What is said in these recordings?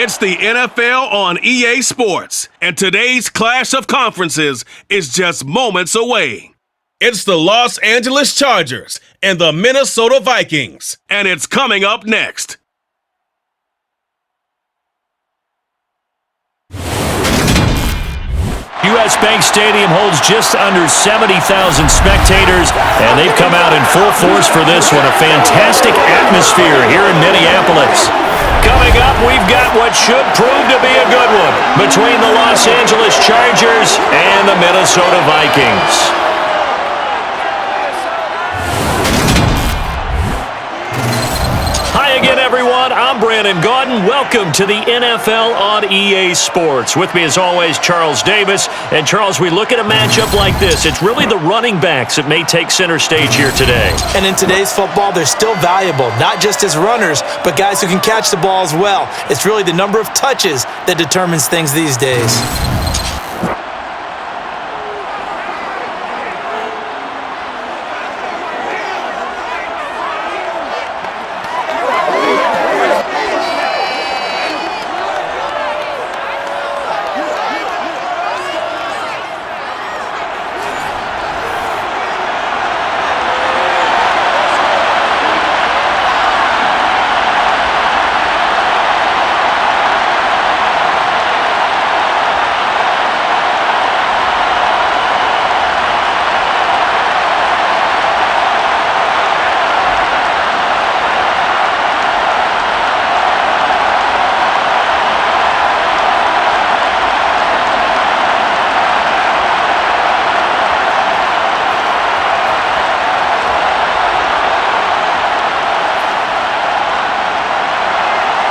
It's the NFL on EA Sports, and today's clash of conferences is just moments away. It's the Los Angeles Chargers and the Minnesota Vikings, and it's coming up next. U.S. Bank Stadium holds just under 70,000 spectators, and they've come out in full force for this one. A fantastic atmosphere here in Minneapolis. Coming up, we've got what should prove to be a good one between the Los Angeles Chargers and the Minnesota Vikings. Hi again, everyone. I'm Brandon Gaudin. Welcome to the NFL on EA Sports. With me, as always, Charles Davis. And, Charles, we look at a matchup like this. It's really the running backs that may take center stage here today. And in today's football, they're still valuable, not just as runners, but guys who can catch the ball as well. It's really the number of touches that determines things these days.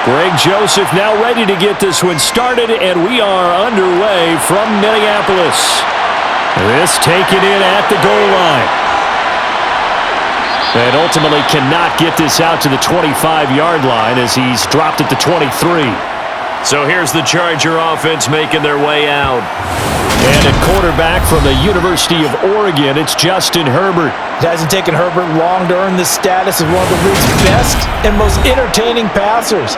Greg Joseph now ready to get this one started, and we are underway from Minneapolis. This taken in at the goal line. And ultimately cannot get this out to the 25-yard line as he's dropped at the 23. So here's the Charger offense making their way out. And at quarterback from the University of Oregon, it's Justin Herbert. It hasn't taken Herbert long to earn this status as one of the league's best and most entertaining passers.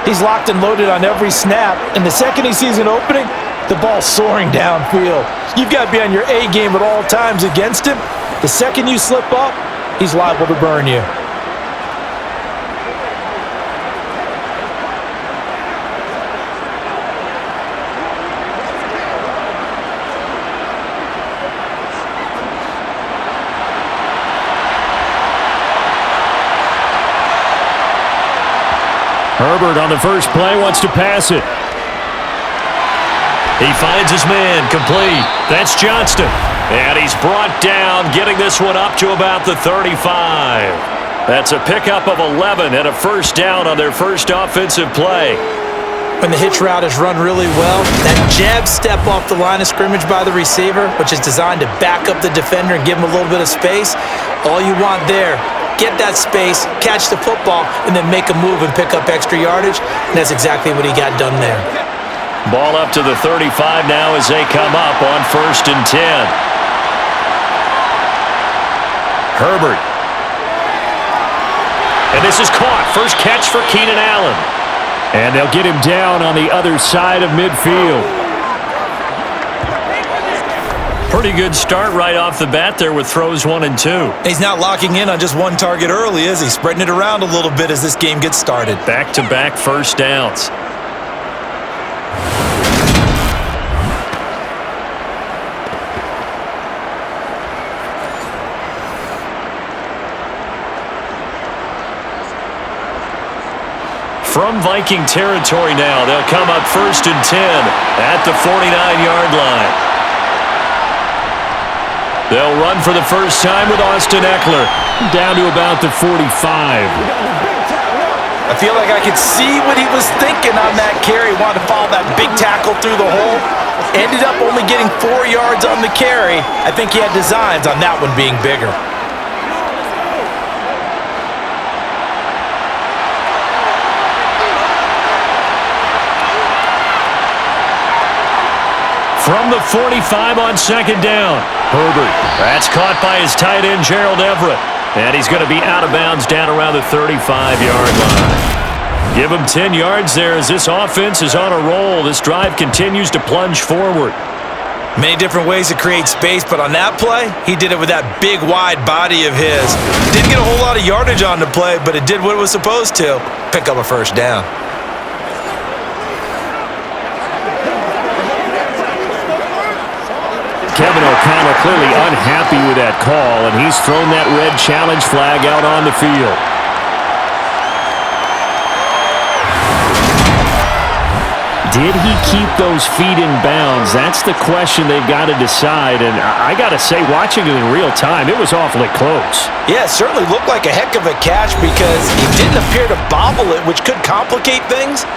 He's locked and loaded on every snap, and the second he sees an opening, the ball's soaring downfield. You've got to be on your A game at all times against him. The second you slip up, he's liable to burn you. Herbert on the first play wants to pass it. He finds his man, complete. That's Johnston. And he's brought down, getting this one up to about the 35. That's a pickup of 11 and a first down on their first offensive play. When the hitch route is run really well, that jab step off the line of scrimmage by the receiver, which is designed to back up the defender and give him a little bit of space, all you want there. Get that space, catch the football, and then make a move and pick up extra yardage. And that's exactly what he got done there. Ball up to the 35 now as they come up on 1st and 10. Herbert. And this is caught. First catch for Keenan Allen. And they'll get him down on the other side of midfield. Pretty good start right off the bat there with throws 1 and 2. He's not locking in on just one target early, is he? Spreading it around a little bit as this game gets started. Back-to-back first downs. From Viking territory now, they'll come up 1st and 10 at the 49-yard line. They'll run for the first time with Austin Eckler, down to about the 45. I feel like I could see what he was thinking on that carry. Wanted to follow that big tackle through the hole. Ended up only getting 4 yards on the carry. I think he had designs on that one being bigger. From the 45 on 2nd down. Herbert. That's caught by his tight end, Gerald Everett. And he's going to be out of bounds down around the 35-yard line. Give him 10 yards there as this offense is on a roll. This drive continues to plunge forward. Many different ways to create space, but on that play, he did it with that big, wide body of his. Didn't get a whole lot of yardage on the play, but it did what it was supposed to. Pick up a first down. Kevin O'Connell clearly unhappy with that call, and he's thrown that red challenge flag out on the field. Did he keep those feet in bounds? That's the question they've got to decide, and I got to say, watching it in real time, it was awfully close. Yeah, it certainly looked like a heck of a catch because he didn't appear to bobble it, which could complicate things,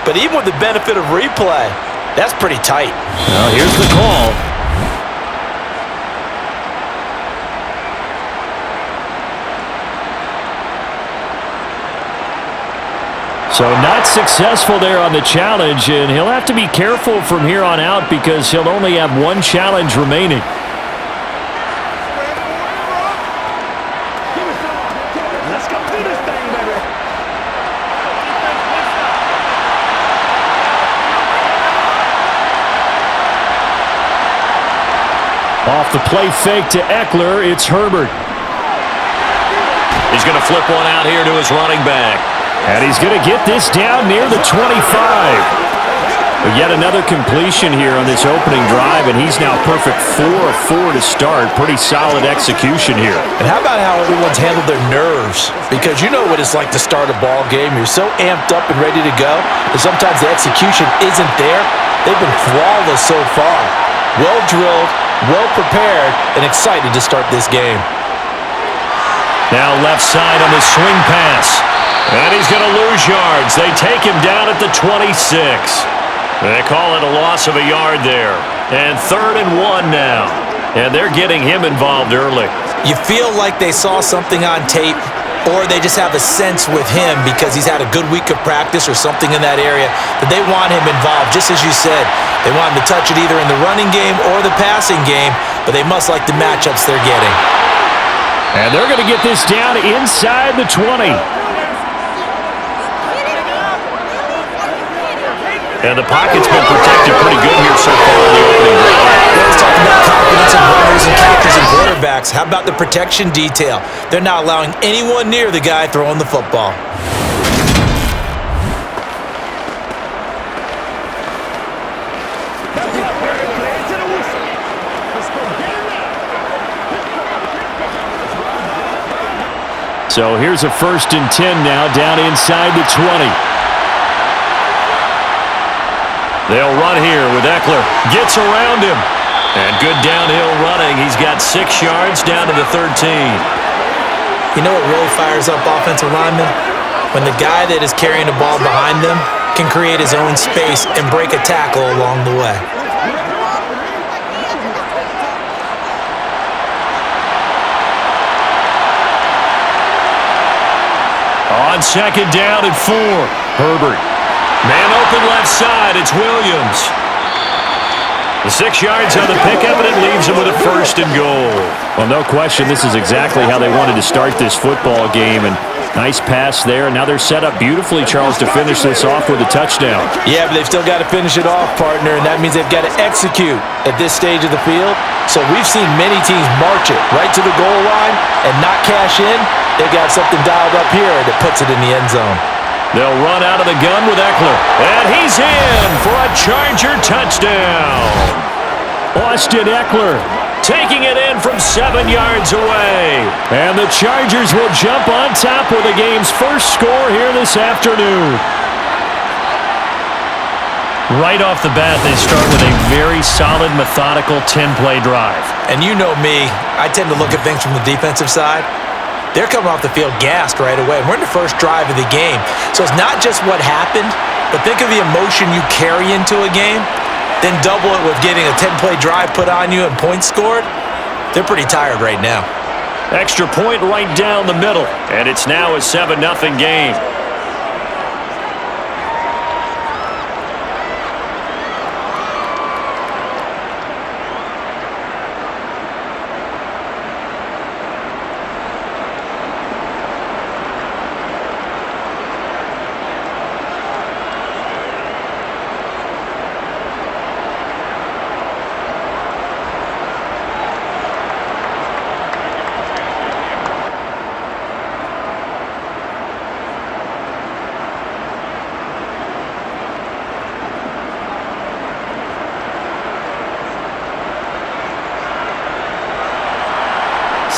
but even with the benefit of replay, that's pretty tight. Well, here's the call. So not successful there on the challenge, and he'll have to be careful from here on out because he'll only have one challenge remaining. Let's go do this thing, baby. Off the play fake to Eckler, it's Herbert. He's going to flip one out here to his running back. And he's going to get this down near the 25. But yet another completion here on this opening drive, and he's now perfect 4 of 4 to start. Pretty solid execution here. And how about how everyone's handled their nerves? Because you know what it's like to start a ball game. You're so amped up and ready to go, and sometimes the execution isn't there. They've been flawless so far. Well drilled, well prepared, and excited to start this game. Now left side on the swing pass. And he's going to lose yards. They take him down at the 26. They call it a loss of a yard there. And 3rd and 1 now. And they're getting him involved early. You feel like they saw something on tape, or they just have a sense with him because he's had a good week of practice or something in that area that they want him involved, just as you said. They want him to touch it either in the running game or the passing game, but they must like the matchups they're getting. And they're going to get this down inside the 20. And the pocket's been protected pretty good here so far in the opening drive. Let's talk about confidence in runners and catchers and quarterbacks. How about the protection detail? They're not allowing anyone near the guy throwing the football. So here's a 1st and 10 now down inside the 20. They'll run here with Eckler. Gets around him. And good downhill running. He's got 6 yards down to the 13. You know what really fires up offensive linemen? When the guy that is carrying the ball behind them can create his own space and break a tackle along the way. On 2nd down and 4. Herbert. Man open left side. It's Williams. The 6 yards on the pickup, and it leaves him with a 1st and goal. Well, no question, this is exactly how they wanted to start this football game. And nice pass there. Now they're set up beautifully, Charles, to finish this off with a touchdown. Yeah, but they've still got to finish it off, partner, and that means they've got to execute at this stage of the field. So we've seen many teams march it right to the goal line and not cash in. They've got something dialed up here that puts it in the end zone. They'll run out of the gun with Eckler. And he's in for a Charger touchdown. Austin Eckler taking it in from 7 yards away. And the Chargers will jump on top with the game's first score here this afternoon. Right off the bat, they start with a very solid, methodical 10-play drive. And you know me, I tend to look at things from the defensive side. They're coming off the field gassed right away. We're in the first drive of the game. So it's not just what happened, but think of the emotion you carry into a game, then double it with getting a 10-play drive put on you and points scored. They're pretty tired right now. Extra point right down the middle, and it's now a 7-0 game.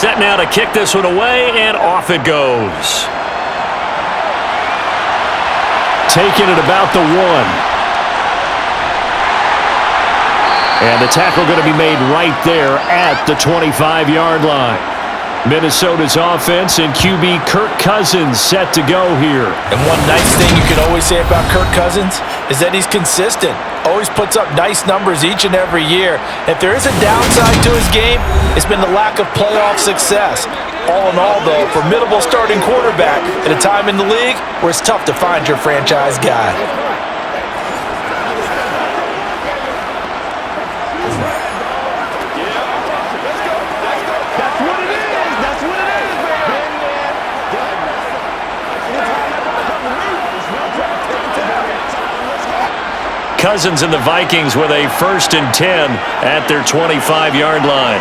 Set now to kick this one away, and off it goes. Taking it about the 1. And the tackle going to be made right there at the 25-yard line. Minnesota's offense and QB Kirk Cousins set to go here. And one nice thing you can always say about Kirk Cousins is that he's consistent. Always puts up nice numbers each and every year. If there is a downside to his game, it's been the lack of playoff success. All in all, though, formidable starting quarterback at a time in the league where it's tough to find your franchise guy. Cousins and the Vikings with a 1st and 10 at their 25-yard line.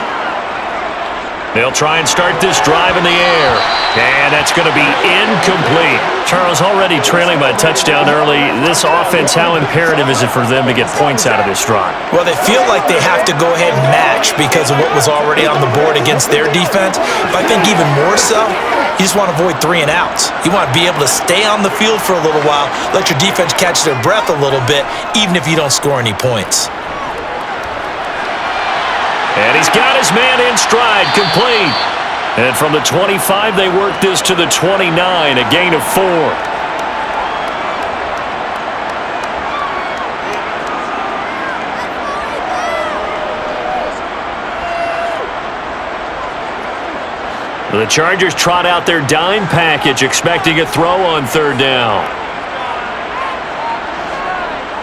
They'll try and start this drive in the air. And that's going to be incomplete. Charles, already trailing by a touchdown early. This offense, how imperative is it for them to get points out of this drive? Well, they feel like they have to go ahead and match because of what was already on the board against their defense. But I think even more so, you just want to avoid 3 and outs. You want to be able to stay on the field for a little while, let your defense catch their breath a little bit, even if you don't score any points. And he's got his man in stride, complete. And from the 25, they work this to the 29, a gain of 4. The Chargers trot out their dime package, expecting a throw on 3rd down.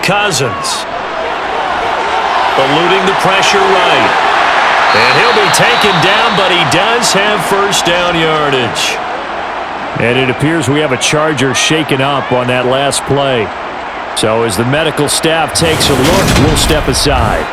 Cousins. Eluding the pressure right. And he'll be taken down, but he does have 1st down yardage. And it appears we have a Charger shaken up on that last play. So as the medical staff takes a look, we'll step aside.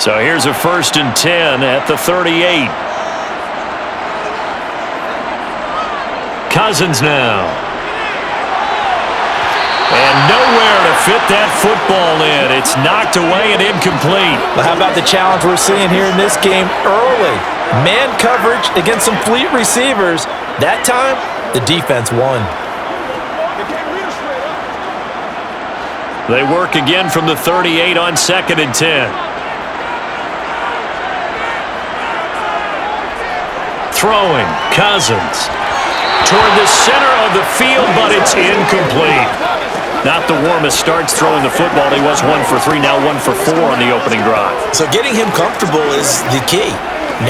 So here's a 1st and 10 at the 38. Cousins now. And nowhere to fit that football in. It's knocked away and incomplete. Well, how about the challenge we're seeing here in this game early? Man coverage against some fleet receivers. That time, the defense won. They work again from the 38 on 2nd and 10. Throwing, Cousins. Toward the center of the field, but it's incomplete. Not the warmest starts throwing the football. He was 1 for 3, now 1 for 4 on the opening drive. So getting him comfortable is the key.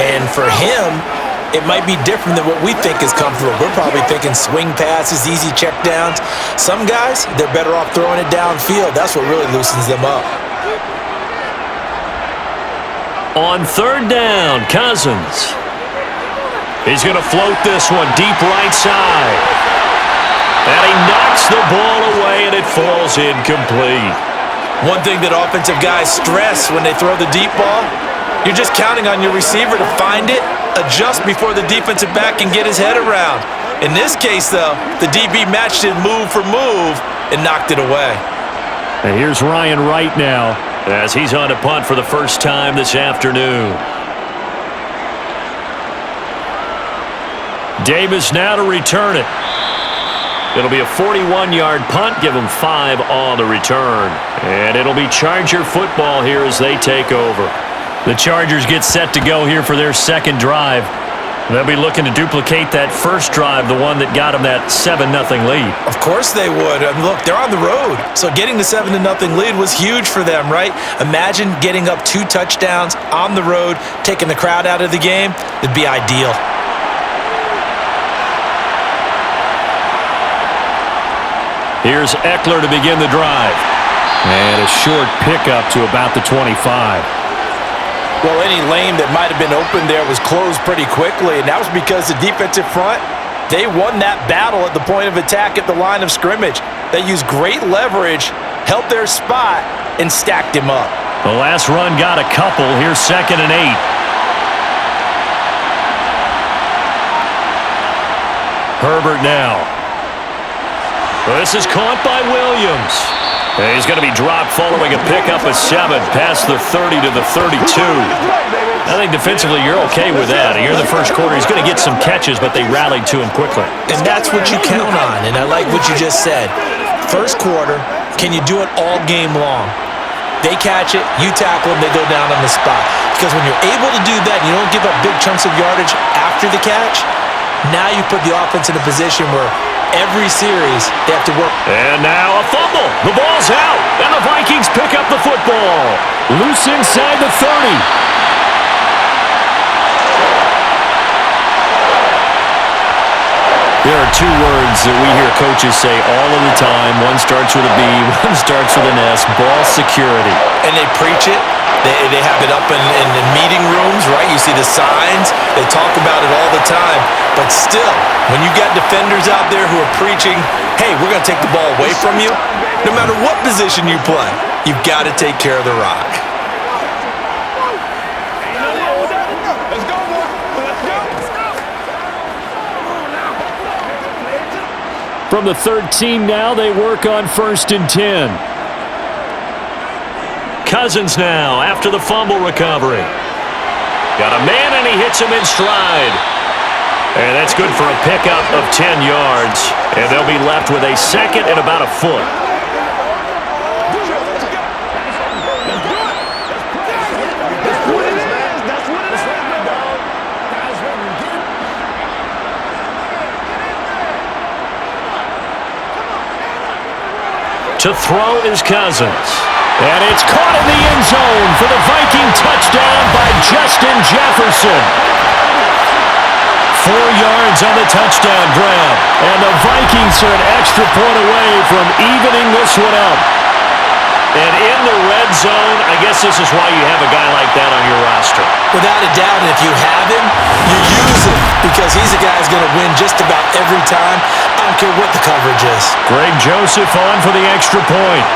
And for him, it might be different than what we think is comfortable. We're probably thinking swing passes, easy checkdowns. Some guys, they're better off throwing it downfield. That's what really loosens them up. On 3rd down, Cousins. He's going to float this one deep right side. And he knocks the ball away, and it falls incomplete. One thing that offensive guys stress when they throw the deep ball, you're just counting on your receiver to find it, adjust before the defensive back can get his head around. In this case, though, the DB matched it move for move and knocked it away. And here's Ryan Wright now as he's on to punt for the first time this afternoon. Davis now to return it. It'll be a 41-yard punt, give them 5 on the return. And it'll be Charger football here as they take over. The Chargers get set to go here for their 2nd drive. They'll be looking to duplicate that first drive, the one that got them that 7-0 lead. Of course they would. Look, they're on the road. So getting the 7-0 lead was huge for them, right? Imagine getting up 2 touchdowns on the road, taking the crowd out of the game. It'd be ideal. Here's Eckler to begin the drive. And a short pickup to about the 25. Well, any lane that might have been open there was closed pretty quickly, and that was because the defensive front They won that battle at the point of attack at the line of scrimmage. They used great leverage, held their spot, and stacked him up. The last run got a couple. Here's 2nd and 8. Herbert now. This is caught by Williams. He's going to be dropped following a pickup of 7 past the 30 to the 32. I think defensively you're okay with that. Here in the first quarter, he's going to get some catches, but they rallied to him quickly. And that's what you count on, and I like what you just said. First quarter, can you do it all game long? They catch it, you tackle them, they go down on the spot. Because when you're able to do that, and you don't give up big chunks of yardage after the catch, now you put the offense in a position where every series they have to work. And now a fumble. The ball's out, and the Vikings pick up the football. Loose inside the 30. There are 2 words that we hear coaches say all of the time. One starts with a B, one starts with an S, ball security. And they preach it. They have it up in the meeting rooms, right? You see the signs. They talk about it all the time. But still, when you got defenders out there who are preaching, hey, we're going to take the ball away from you, no matter what position you play, you've got to take care of the rock. From the 13 now, they work on 1st and 10. Cousins now after the fumble recovery. Got a man, and he hits him in stride. And that's good for a pickup of 10 yards. And they'll be left with a 2nd and about a foot. To throw is Cousins. And it's caught in the end zone for the Viking touchdown by Justin Jefferson. 4 yards on the touchdown grab. And the Vikings are an extra point away from evening this one up. And in the red zone, I guess this is why you have a guy like that on your roster. Without a doubt, and if you have him, you use him because he's a guy who's going to win just about every time. I don't care what the coverage is. Greg Joseph on for the extra point.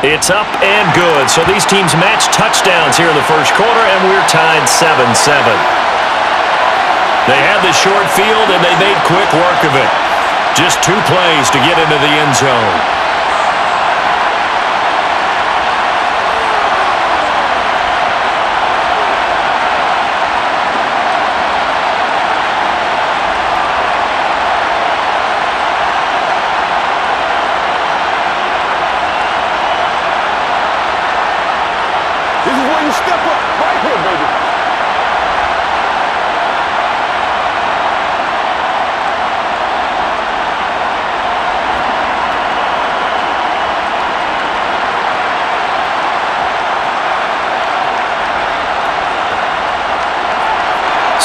It's up and good. So these teams match touchdowns here in the first quarter, and we're tied 7-7. They had the short field, and they made quick work of it. Just 2 plays to get into the end zone. This is where you step up. Right here, baby.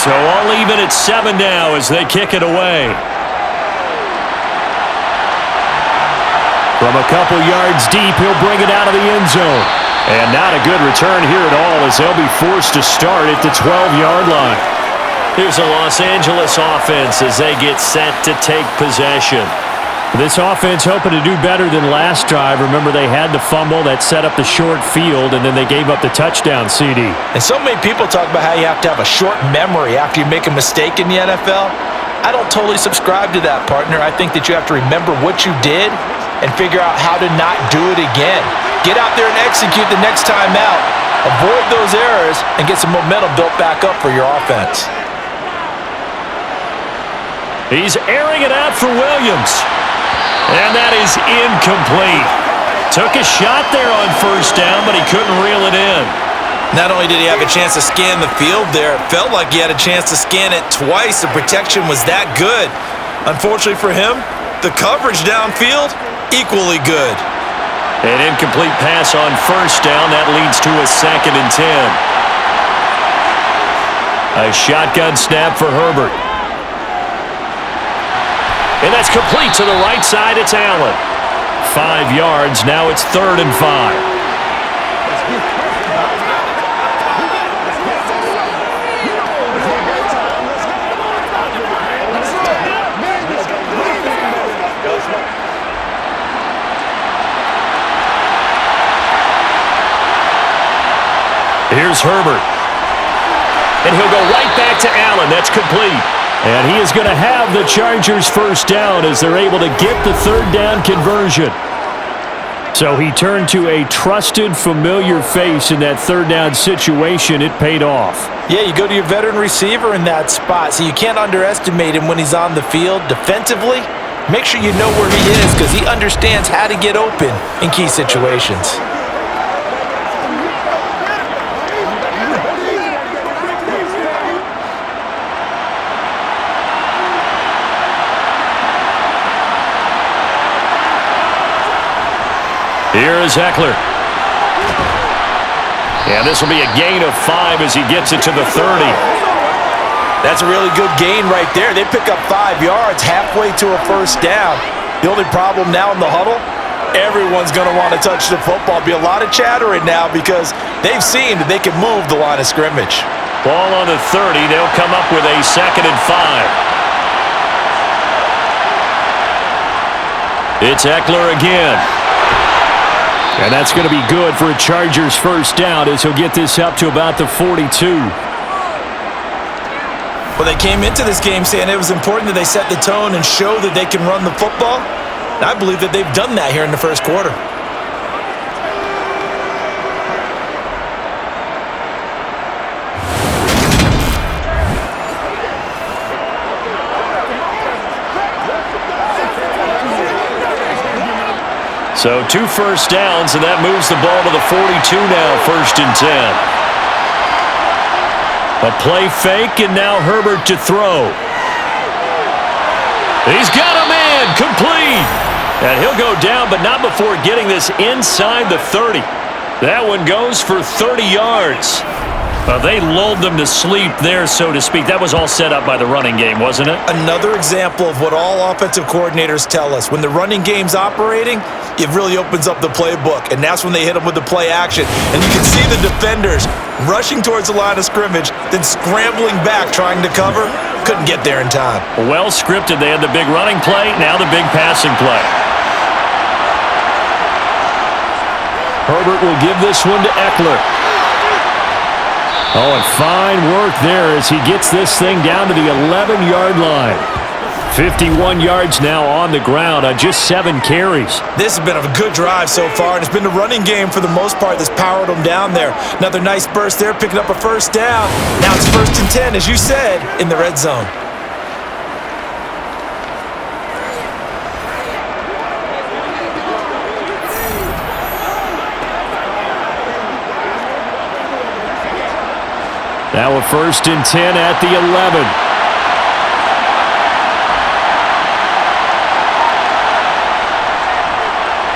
So all even at 7 now as they kick it away. From a couple yards deep, he'll bring it out of the end zone. And not a good return here at all as they'll be forced to start at the 12-yard line. Here's a Los Angeles offense as they get set to take possession. This offense hoping to do better than last drive. Remember, they had the fumble that set up the short field, and then they gave up the touchdown CD. And so many people talk about how you have to have a short memory after you make a mistake in the NFL. I don't totally subscribe to that, partner. I think that you have to remember what you did and figure out how to not do it again. Get out there and execute the next time out. Avoid those errors and get some momentum built back up for your offense. He's airing it out for Williams. And that is incomplete. Took a shot there on first down, but he couldn't reel it in. Not only did he have a chance to scan the field there, it felt like he had a chance to scan it twice. The protection was that good. Unfortunately for him, the coverage downfield, equally good. An incomplete pass on first down. That leads to a 2nd and 10. A shotgun snap for Herbert. And that's complete to the right side. It's Allen. 5 yards. Now it's 3rd and 5. Here's Herbert. And he'll go right back to Allen. That's complete. And he is going to have the Chargers first down as they're able to get the third down conversion. So he turned to a trusted, familiar face in that third down situation. It paid off. Yeah, you go to your veteran receiver in that spot, so you can't underestimate him when he's on the field defensively. Make sure you know where he is because he understands how to get open in key situations. Here is Eckler. And this will be a gain of 5 as he gets it to the 30. That's a really good gain right there. They pick up 5 yards halfway to a first down. The only problem now in the huddle, everyone's going to want to touch the football. Be a lot of chattering now because they've seen that they can move the line of scrimmage. Ball on the 30. They'll come up with a 2nd and 5. It's Eckler again. And that's going to be good for a Chargers first down as he'll get this up to about the 42. Well, they came into this game saying it was important that they set the tone and show that they can run the football. And I believe that they've done that here in the first quarter. So 2 first downs, and that moves the ball to the 42 now, 1st and 10. A play fake, and now Herbert to throw. He's got a man, complete. And he'll go down, but not before getting this inside the 30. That one goes for 30 yards. They lulled them to sleep there, so to speak. That was all set up by the running game, wasn't it? Another example of what all offensive coordinators tell us. When the running game's operating, it really opens up the playbook, and that's when they hit them with the play action. And you can see the defenders rushing towards the line of scrimmage, then scrambling back trying to cover. Couldn't get there in time. Well scripted. They had the big running play, now the big passing play. Herbert will give this one to Eckler. Oh, and fine work there as he gets this thing down to the 11-yard line. 51 yards now on the ground on just 7 carries. This has been a good drive so far, and it's been the running game for the most part that's powered them down there. Another nice burst there, picking up a first down. Now it's 1st and 10, as you said, in the red zone. Now a 1st and 10 at the 11.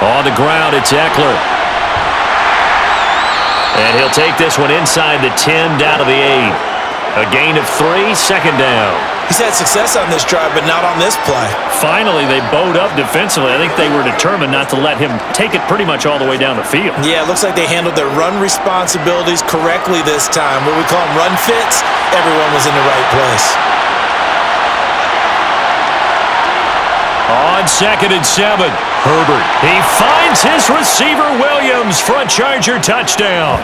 On the ground, it's Eckler. And he'll take this one inside the 10 down to the 8. A gain of 3, 2nd down. He's had success on this drive, but not on this play. Finally, they bowed up defensively. I think they were determined not to let him take it pretty much all the way down the field. Yeah, it looks like they handled their run responsibilities correctly this time. What we call them run fits, everyone was in the right place. On 2nd and 7, Herbert. He finds his receiver, Williams, for a Charger touchdown.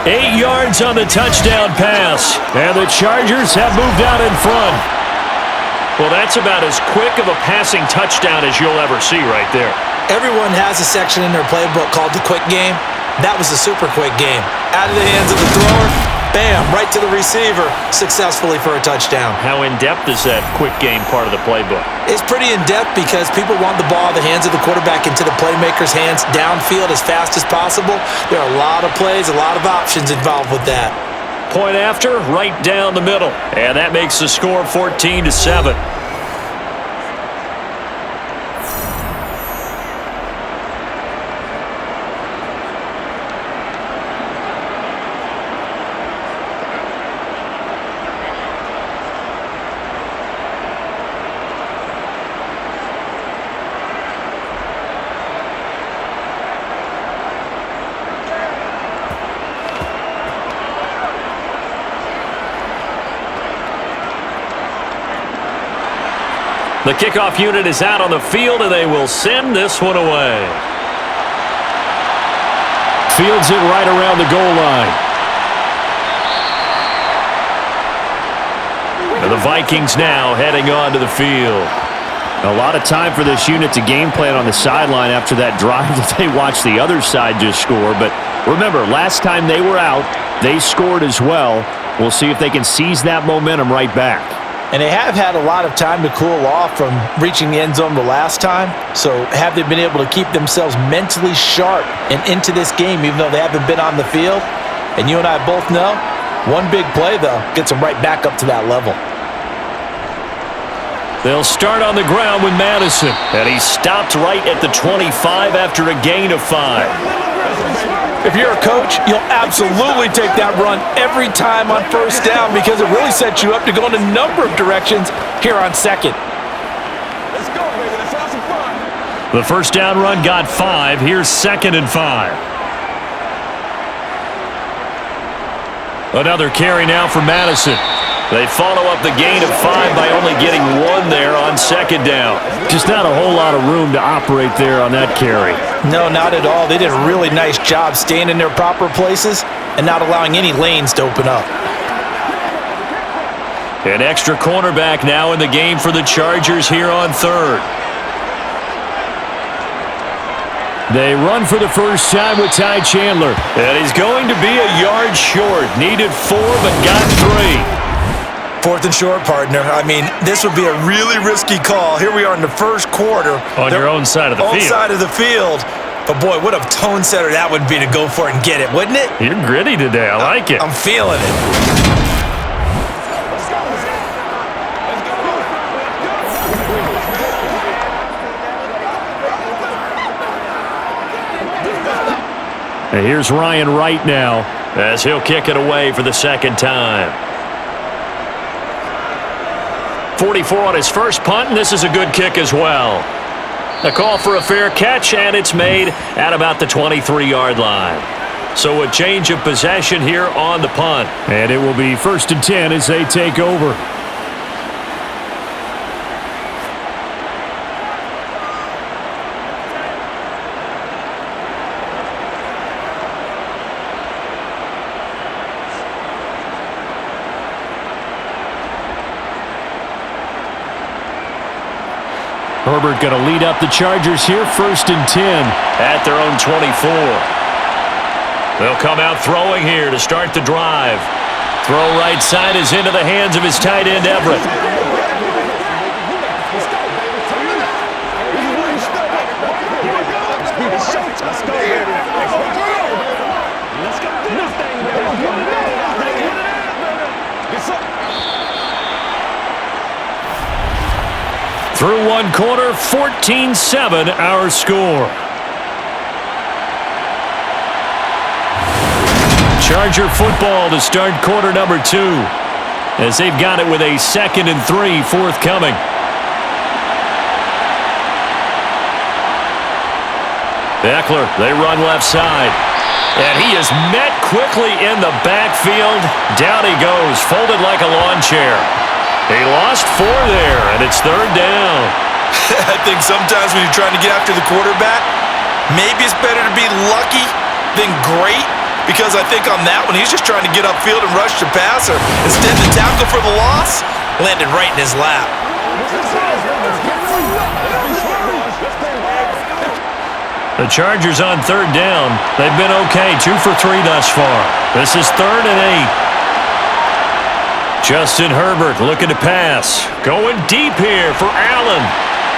8 yards on the touchdown pass, and the Chargers have moved out in front. Well, that's about as quick of a passing touchdown as you'll ever see right there. Everyone has a section in their playbook called the quick game. That was a super quick game. Out of the hands of the thrower, bam, right to the receiver, successfully for a touchdown. How in-depth is that quick game part of the playbook? It's pretty in-depth because people want the ball out of the hands of the quarterback into the playmaker's hands downfield as fast as possible. There are a lot of plays, a lot of options involved with that. Point after, right down the middle. And that makes the score 14-7. The kickoff unit is out on the field, and they will send this one away. fields it right around the goal line. And the Vikings now heading onto the field. A lot of time for this unit to game plan on the sideline after that drive that they watched the other side just score. But remember, last time they were out, they scored as well. We'll see if they can seize that momentum right back. And they have had a lot of time to cool off from reaching the end zone the last time. So have they been able to keep themselves mentally sharp and into this game even though they haven't been on the field? And you and I both know, one big play, though, gets them right back up to that level. They'll start on the ground with Madison. And he stopped right at the 25 after a gain of 5. If you're a coach, you'll absolutely take that run every time on first down because it really sets you up to go in a number of directions here on second. Let's go, baby. Let's have some fun. The first down run got 5. Here's 2nd and 5. Another carry now for Madison. They follow up the gain of 5 by only getting 1 there on 2nd down. Just not a whole lot of room to operate there on that carry. No, not at all. They did a really nice job staying in their proper places and not allowing any lanes to open up. An extra cornerback now in the game for the Chargers here on 3rd. They run for the first time with Ty Chandler. And he's going to be a yard short. Needed 4, but got 3. 4th and short, partner. I mean, this would be a really risky call. Here we are in the first quarter. On your own side of the field. Own side of the field. But, boy, what a tone setter that would be to go for it and get it, wouldn't it? You're gritty today. I like it. I'm feeling it. And here's Ryan Wright now as he'll kick it away for the 2nd time. 44 on his first punt, and this is a good kick as well. A call for a fair catch, and it's made at about the 23-yard line. So a change of possession here on the punt. And it will be 1st and 10 as they take over. Herbert going to lead up the Chargers here, 1st and 10 at their own 24. They'll come out throwing here to start the drive. Throw right side is into the hands of his tight end, Everett. Through one quarter, 14-7 our score. Charger football to start quarter number 2 as they've got it with a 2nd and 3 forthcoming. Eckler, they run left side. And he is met quickly in the backfield. Down he goes, folded like a lawn chair. He lost 4 there, and it's 3rd down. I think sometimes when you're trying to get after the quarterback, maybe it's better to be lucky than great, because I think on that one, he's just trying to get upfield and rush the passer. Instead, the tackle for the loss landed right in his lap. The Chargers on 3rd down. They've been okay, 2 for 3 thus far. This is 3rd and 8. Justin Herbert looking to pass. Going deep here for Allen.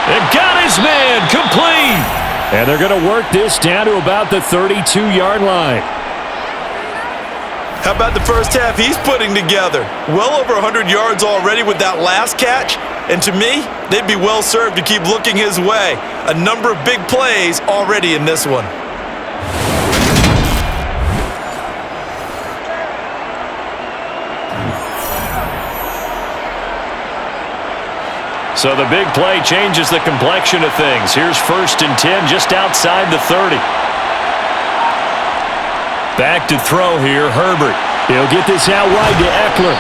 It got his man complete. And they're going to work this down to about the 32-yard line. How about the first half he's putting together? Well over 100 yards already with that last catch. And to me, they'd be well served to keep looking his way. A number of big plays already in this one. So the big play changes the complexion of things. Here's 1st and 10 just outside the 30. Back to throw here, Herbert. He'll get this out wide to Eckler.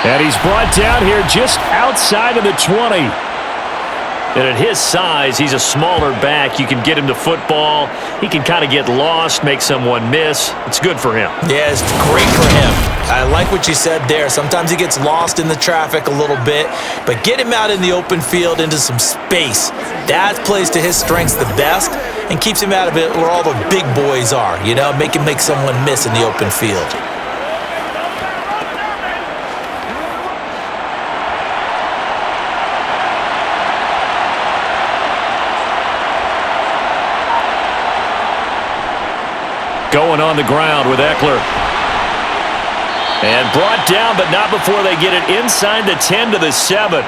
And he's brought down here just outside of the 20. And at his size, he's a smaller back. You can get him to football. He can kind of get lost, make someone miss. It's good for him. Yeah, it's great for him. I like what you said there. Sometimes he gets lost in the traffic a little bit, but get him out in the open field into some space. That plays to his strengths the best and keeps him out of it where all the big boys are, you know, make him make someone miss in the open field. Going on the ground with Eckler. And brought down, but not before they get it inside the 10 to the 7.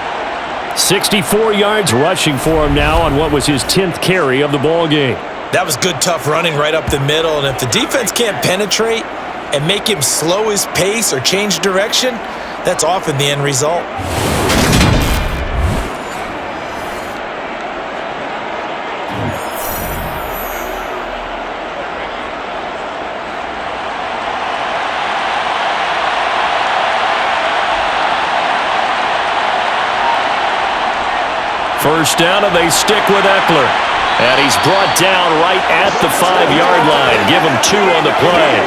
64 yards rushing for him now on what was his 10th carry of the ball game. That was good, tough running right up the middle. And if the defense can't penetrate and make him slow his pace or change direction, that's often the end result. First down, and they stick with Eckler. And he's brought down right at the 5-yard line. Give him 2 on the play.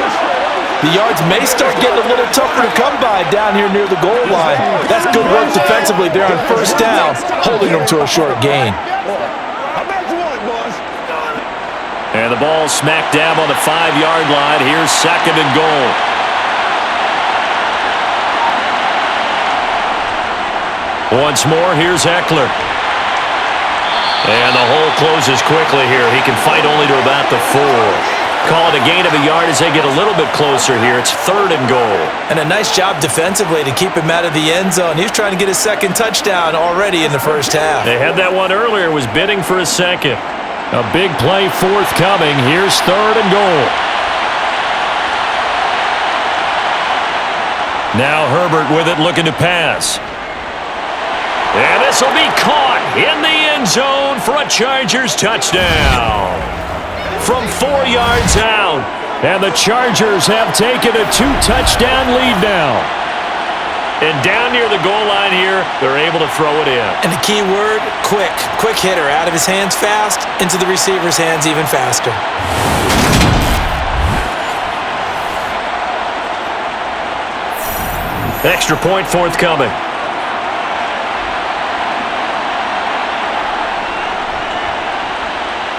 The yards may start getting a little tougher to come by down here near the goal line. That's good work defensively there on first down, holding them to a short gain. And the ball smack dab on the 5-yard line. Here's second and goal. Once more, here's Eckler. And the hole closes quickly here. He can fight only to about the 4. Call it a gain of a yard as they get a little bit closer here. It's third and goal. And a nice job defensively to keep him out of the end zone. He was trying to get his second touchdown already in the first half. They had that one earlier, was bidding for a second. A big play forthcoming. Here's third and goal. Now Herbert with it, looking to pass. And this will be caught in the end zone for a Chargers touchdown. From 4 yards out. And the Chargers have taken a 2-touchdown lead now. And down near the goal line here, they're able to throw it in. And the key word, quick. Quick hitter. Out of his hands fast, into the receiver's hands even faster. Extra point forthcoming.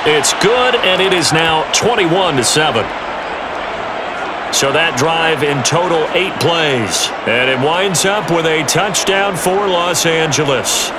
It's good, and it is now 21-7. So that drive in total 8 plays. And it winds up with a touchdown for Los Angeles.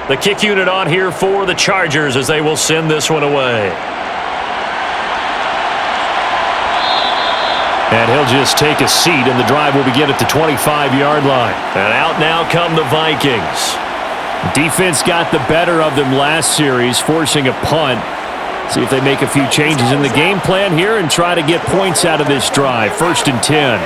The kick unit on here for the Chargers as they will send this one away. And he'll just take a seat, and the drive will begin at the 25-yard line. And out now come the Vikings. Defense got the better of them last series, forcing a punt. See if they make a few changes in the game plan here and try to get points out of this drive. 1st and 10.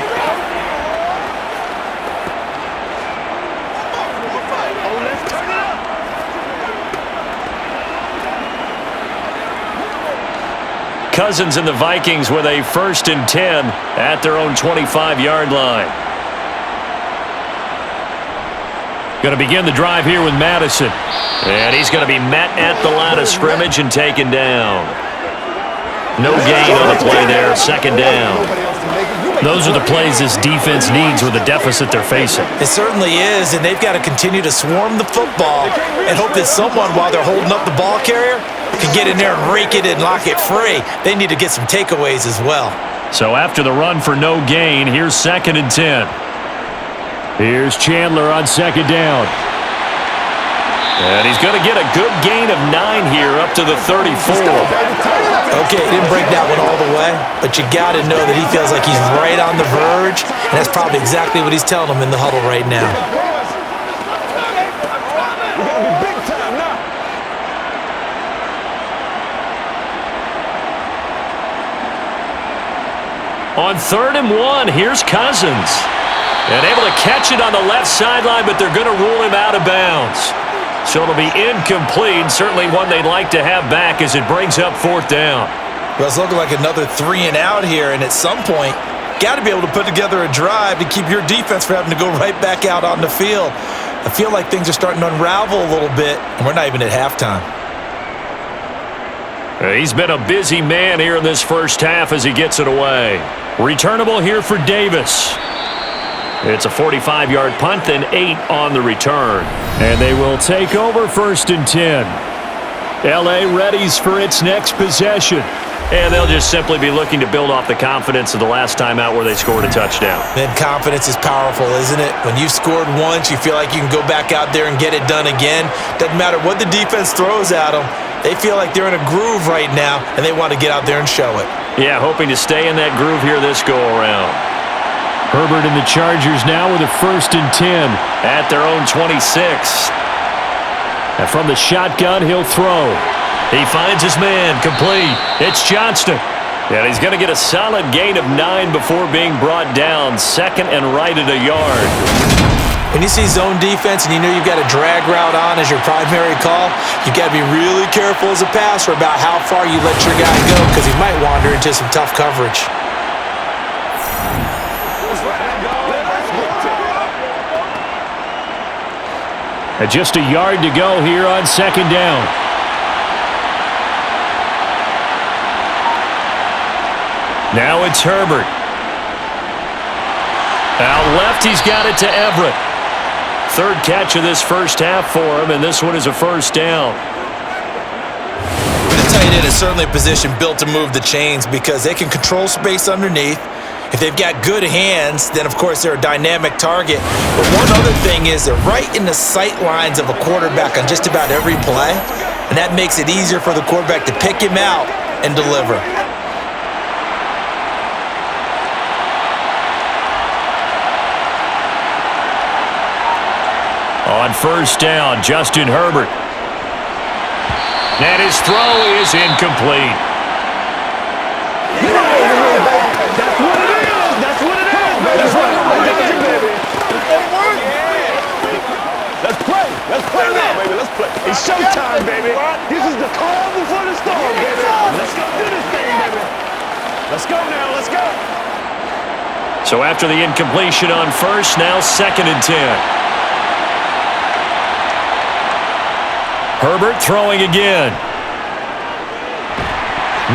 Cousins and the Vikings with a 1st and 10 at their own 25-yard line. Going to begin the drive here with Madison. And he's going to be met at the line of scrimmage and taken down. No gain on the play there, 2nd down. Those are the plays this defense needs with the deficit they're facing. It certainly is, and they've got to continue to swarm the football and hope that someone, while they're holding up the ball carrier, can get in there and rake it and lock it free. They need to get some takeaways as well. So after the run for no gain, here's 2nd and 10. Here's Chandler on 2nd down. And he's going to get a good gain of 9 here up to the 34. Okay, he didn't break that one all the way, but you got to know that he feels like he's right on the verge, and that's probably exactly what he's telling them in the huddle right now. We're going to be big time now. On 3rd and 1, here's Cousins. And able to catch it on the left sideline, but they're going to rule him out of bounds. So it'll be incomplete, certainly one they'd like to have back as it brings up 4th down. Well, it's looking like another 3 and out here, and at some point, got to be able to put together a drive to keep your defense from having to go right back out on the field. I feel like things are starting to unravel a little bit, and we're not even at halftime. He's been a busy man here in this first half as he gets it away. Returnable here for Davis. It's a 45-yard punt, then 8 on the return. And they will take over 1st and 10. L.A. readies for its next possession. And they'll just simply be looking to build off the confidence of the last time out where they scored a touchdown. Man, confidence is powerful, isn't it? When you've scored once, you feel like you can go back out there and get it done again. Doesn't matter what the defense throws at them. They feel like they're in a groove right now, and they want to get out there and show it. Yeah, hoping to stay in that groove here this go-around. Herbert and the Chargers now with a 1st and 10 at their own 26. And from the shotgun, he'll throw. He finds his man, complete. It's Johnston. And he's going to get a solid gain of 9 before being brought down. 2nd and right at a yard. When you see zone defense and you know you've got a drag route on as your primary call, you've got to be really careful as a passer about how far you let your guy go because he might wander into some tough coverage. And just a yard to go here on 2nd down. Now it's Herbert. Out left, he's got it to Everett. 3rd catch of this first half for him, and this one is a 1st down. The tight end is certainly a position built to move the chains because they can control space underneath. If they've got good hands, then of course they're a dynamic target. But one other thing is they're right in the sight lines of a quarterback on just about every play, and that makes it easier for the quarterback to pick him out and deliver. On 1st down, Justin Herbert. And his throw is incomplete. That's what it is. That's what it is, baby. That's right, baby. Let's play. Let's play now, baby. Let's play. It's showtime, baby. This is the calm before the storm, baby. Let's go do this thing, baby. Let's go now. Let's go. So after the incompletion on 1st, now 2nd and 10. Herbert throwing again.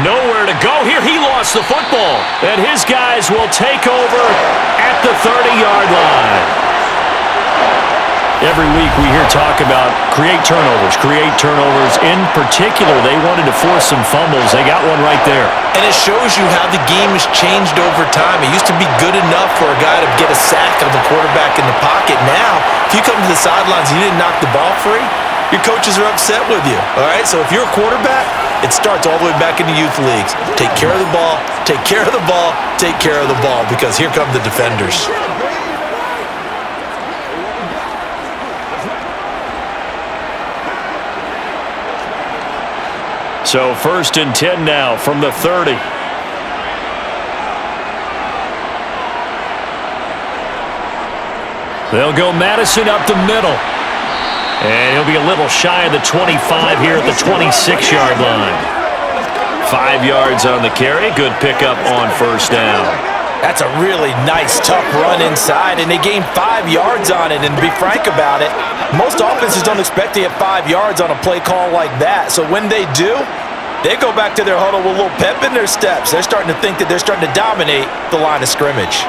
Nowhere to go here. He lost the football. And his guys will take over at the 30-yard line. Every week we hear talk about create turnovers. In particular, they wanted to force some fumbles. They got one right there. And it shows you how the game has changed over time. It used to be good enough for a guy to get a sack of the quarterback in the pocket. Now, if you come to the sidelines and you didn't knock the ball free, your coaches are upset with you, all right? So if you're a quarterback, it starts all the way back in the youth leagues. Take care of the ball, take care of the ball, take care of the ball, because here come the defenders. So 1st and 10 now from the 30. They'll go Madison up the middle. And he'll be a little shy of the 25 here at the 26-yard line. 5 yards on the carry. Good pickup on 1st down. That's a really nice, tough run inside, and they gained 5 yards on it. And to be frank about it, most offenses don't expect to get 5 yards on a play call like that. So when they do, they go back to their huddle with a little pep in their steps. They're starting to think that they're starting to dominate the line of scrimmage.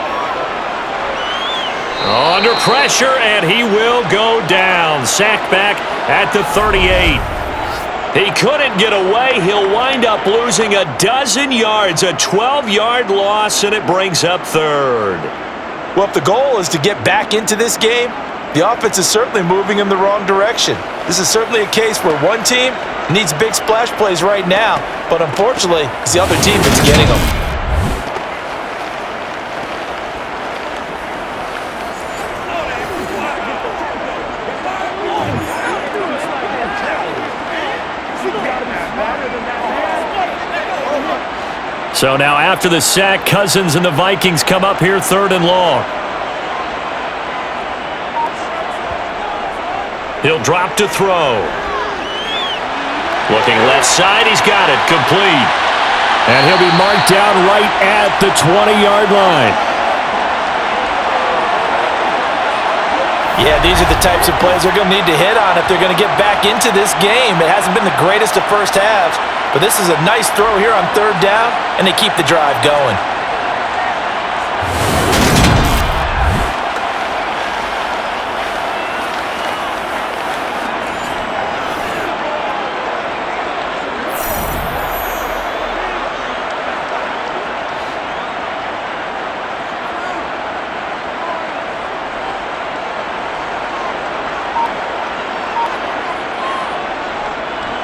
Under pressure, and he will go down. Sacked back at the 38. He couldn't get away. He'll wind up losing a dozen yards, a 12-yard loss, and it brings up 3rd. Well, if the goal is to get back into this game, the offense is certainly moving in the wrong direction. This is certainly a case where one team needs big splash plays right now, but unfortunately, it's the other team that's getting them. So now after the sack, Cousins and the Vikings come up here 3rd and long. He'll drop to throw. Looking left side, he's got it, complete. And he'll be marked down right at the 20-yard line. Yeah, these are the types of plays they're going to need to hit on if they're going to get back into this game. It hasn't been the greatest of first halves, but this is a nice throw here on 3rd down, and they keep the drive going.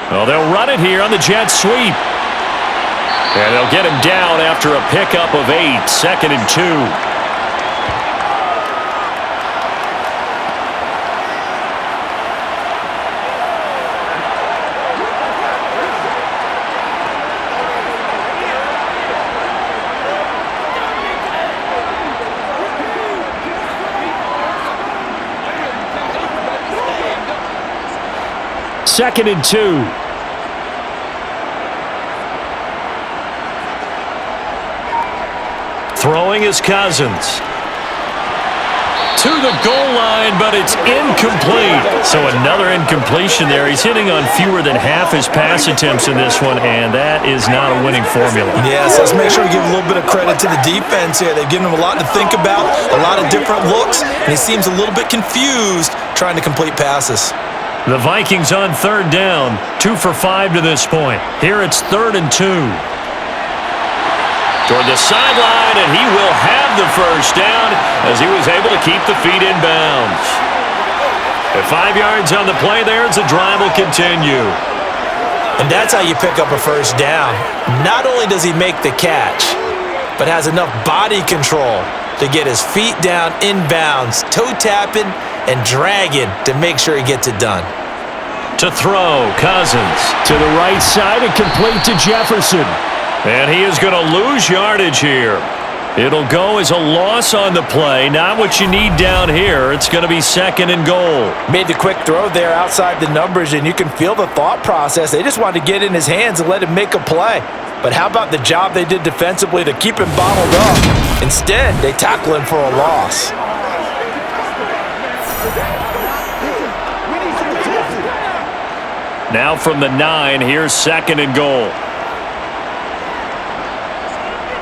Well, they'll run it here on the jet sweep. And they'll get him down after a pickup of 8, 2nd and 2. Second and 2. Throwing is Cousins. To the goal line, but it's incomplete. So another incompletion there. He's hitting on fewer than half his pass attempts in this one, and that is not a winning formula. Yes, let's make sure we give a little bit of credit to the defense here. They've given him a lot to think about, a lot of different looks, and he seems a little bit confused trying to complete passes. The Vikings on 3rd down, 2 for 5 to this point. Here it's 3rd and 2. Toward the sideline, and he will have the first down as he was able to keep the feet in bounds. At 5 yards on the play there, as the drive will continue. And that's how you pick up a first down. Not only does he make the catch, but has enough body control to get his feet down in bounds, toe tapping and dragging to make sure he gets it done. To throw, Cousins to the right side and complete to Jefferson. And he is going to lose yardage here. It'll go as a loss on the play. Not what you need down here. It's going to be 2nd and goal. Made the quick throw there outside the numbers, and you can feel the thought process. They just wanted to get in his hands and let him make a play. But how about the job they did defensively to keep him bottled up? Instead, they tackle him for a loss. Now from the 9, here's 2nd and goal.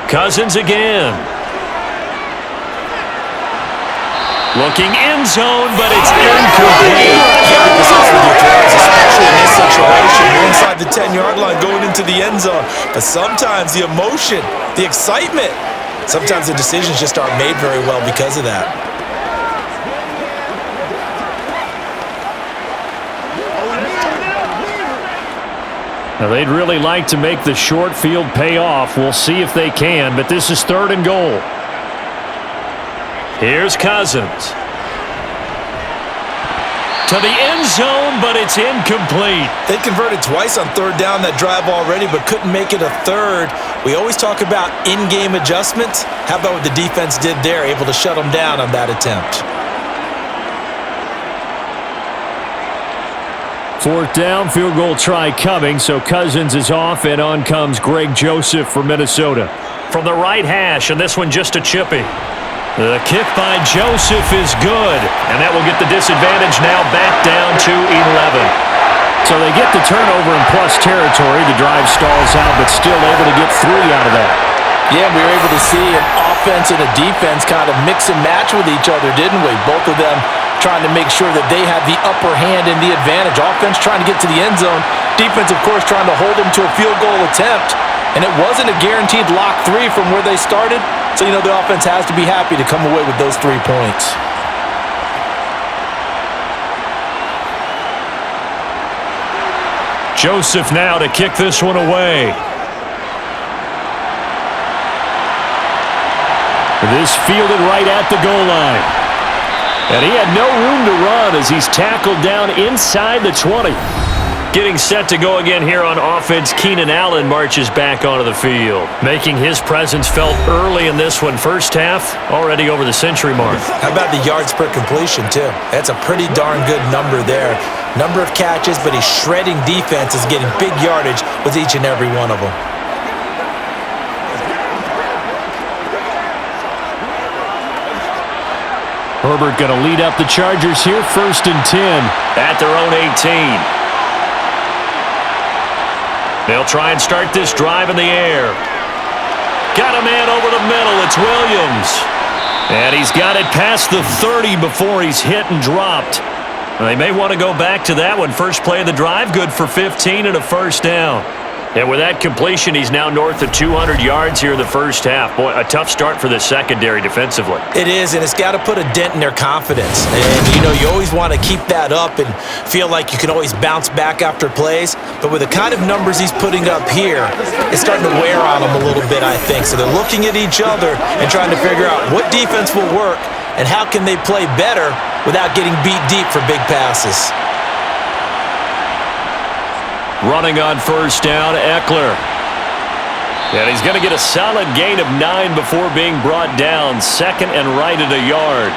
Cousins again. Looking end zone, but it's incomplete. Can't be precise with your throws, especially in this situation. You're inside the 10-yard line going into the end zone. But sometimes the emotion, the excitement, sometimes the decisions just aren't made very well because of that. Now, they'd really like to make the short field pay off. We'll see if they can, but this is 3rd and goal. Here's Cousins. To the end zone, but it's incomplete. They converted twice on 3rd down that drive already, but couldn't make it a 3rd. We always talk about in-game adjustments. How about what the defense did there, able to shut them down on that attempt? 4th down, field goal try coming, so Cousins is off, and on comes Greg Joseph for Minnesota. From the right hash, and this one just a chippy. The kick by Joseph is good, and that will get the disadvantage now back down to 11. So they get the turnover in plus territory. The drive stalls out, but still able to get 3 out of that. Yeah, we were able to see an offense and a defense kind of mix and match with each other, didn't we? Both of them trying to make sure that they had the upper hand and the advantage. Offense trying to get to the end zone. Defense, of course, trying to hold them to a field goal attempt. And it wasn't a guaranteed lock 3 from where they started. So, the offense has to be happy to come away with those 3 points. Joseph now to kick this one away. This fielded right at the goal line. And he had no room to run as he's tackled down inside the 20. Getting set to go again here on offense, Keenan Allen marches back onto the field, making his presence felt early in this one. First half, already over the century mark. How about the yards per completion, too? That's a pretty darn good number there. Number of catches, but he's shredding defenses, getting big yardage with each and every one of them. Herbert going to lead up the Chargers here, 1st and 10 at their own 18. They'll try and start this drive in the air. Got a man over the middle. It's Williams. And he's got it past the 30 before he's hit and dropped. They may want to go back to that one. First play of the drive, good for 15 and a first down. And with that completion, he's now north of 200 yards here in the first half. Boy, a tough start for the secondary defensively. It is, and it's got to put a dent in their confidence. And, you always want to keep that up and feel like you can always bounce back after plays. But with the kind of numbers he's putting up here, it's starting to wear on them a little bit, I think. So they're looking at each other and trying to figure out what defense will work and how can they play better without getting beat deep for big passes. Running on first down, Eckler. And he's going to get a solid gain of 9 before being brought down. 2nd and right at a yard.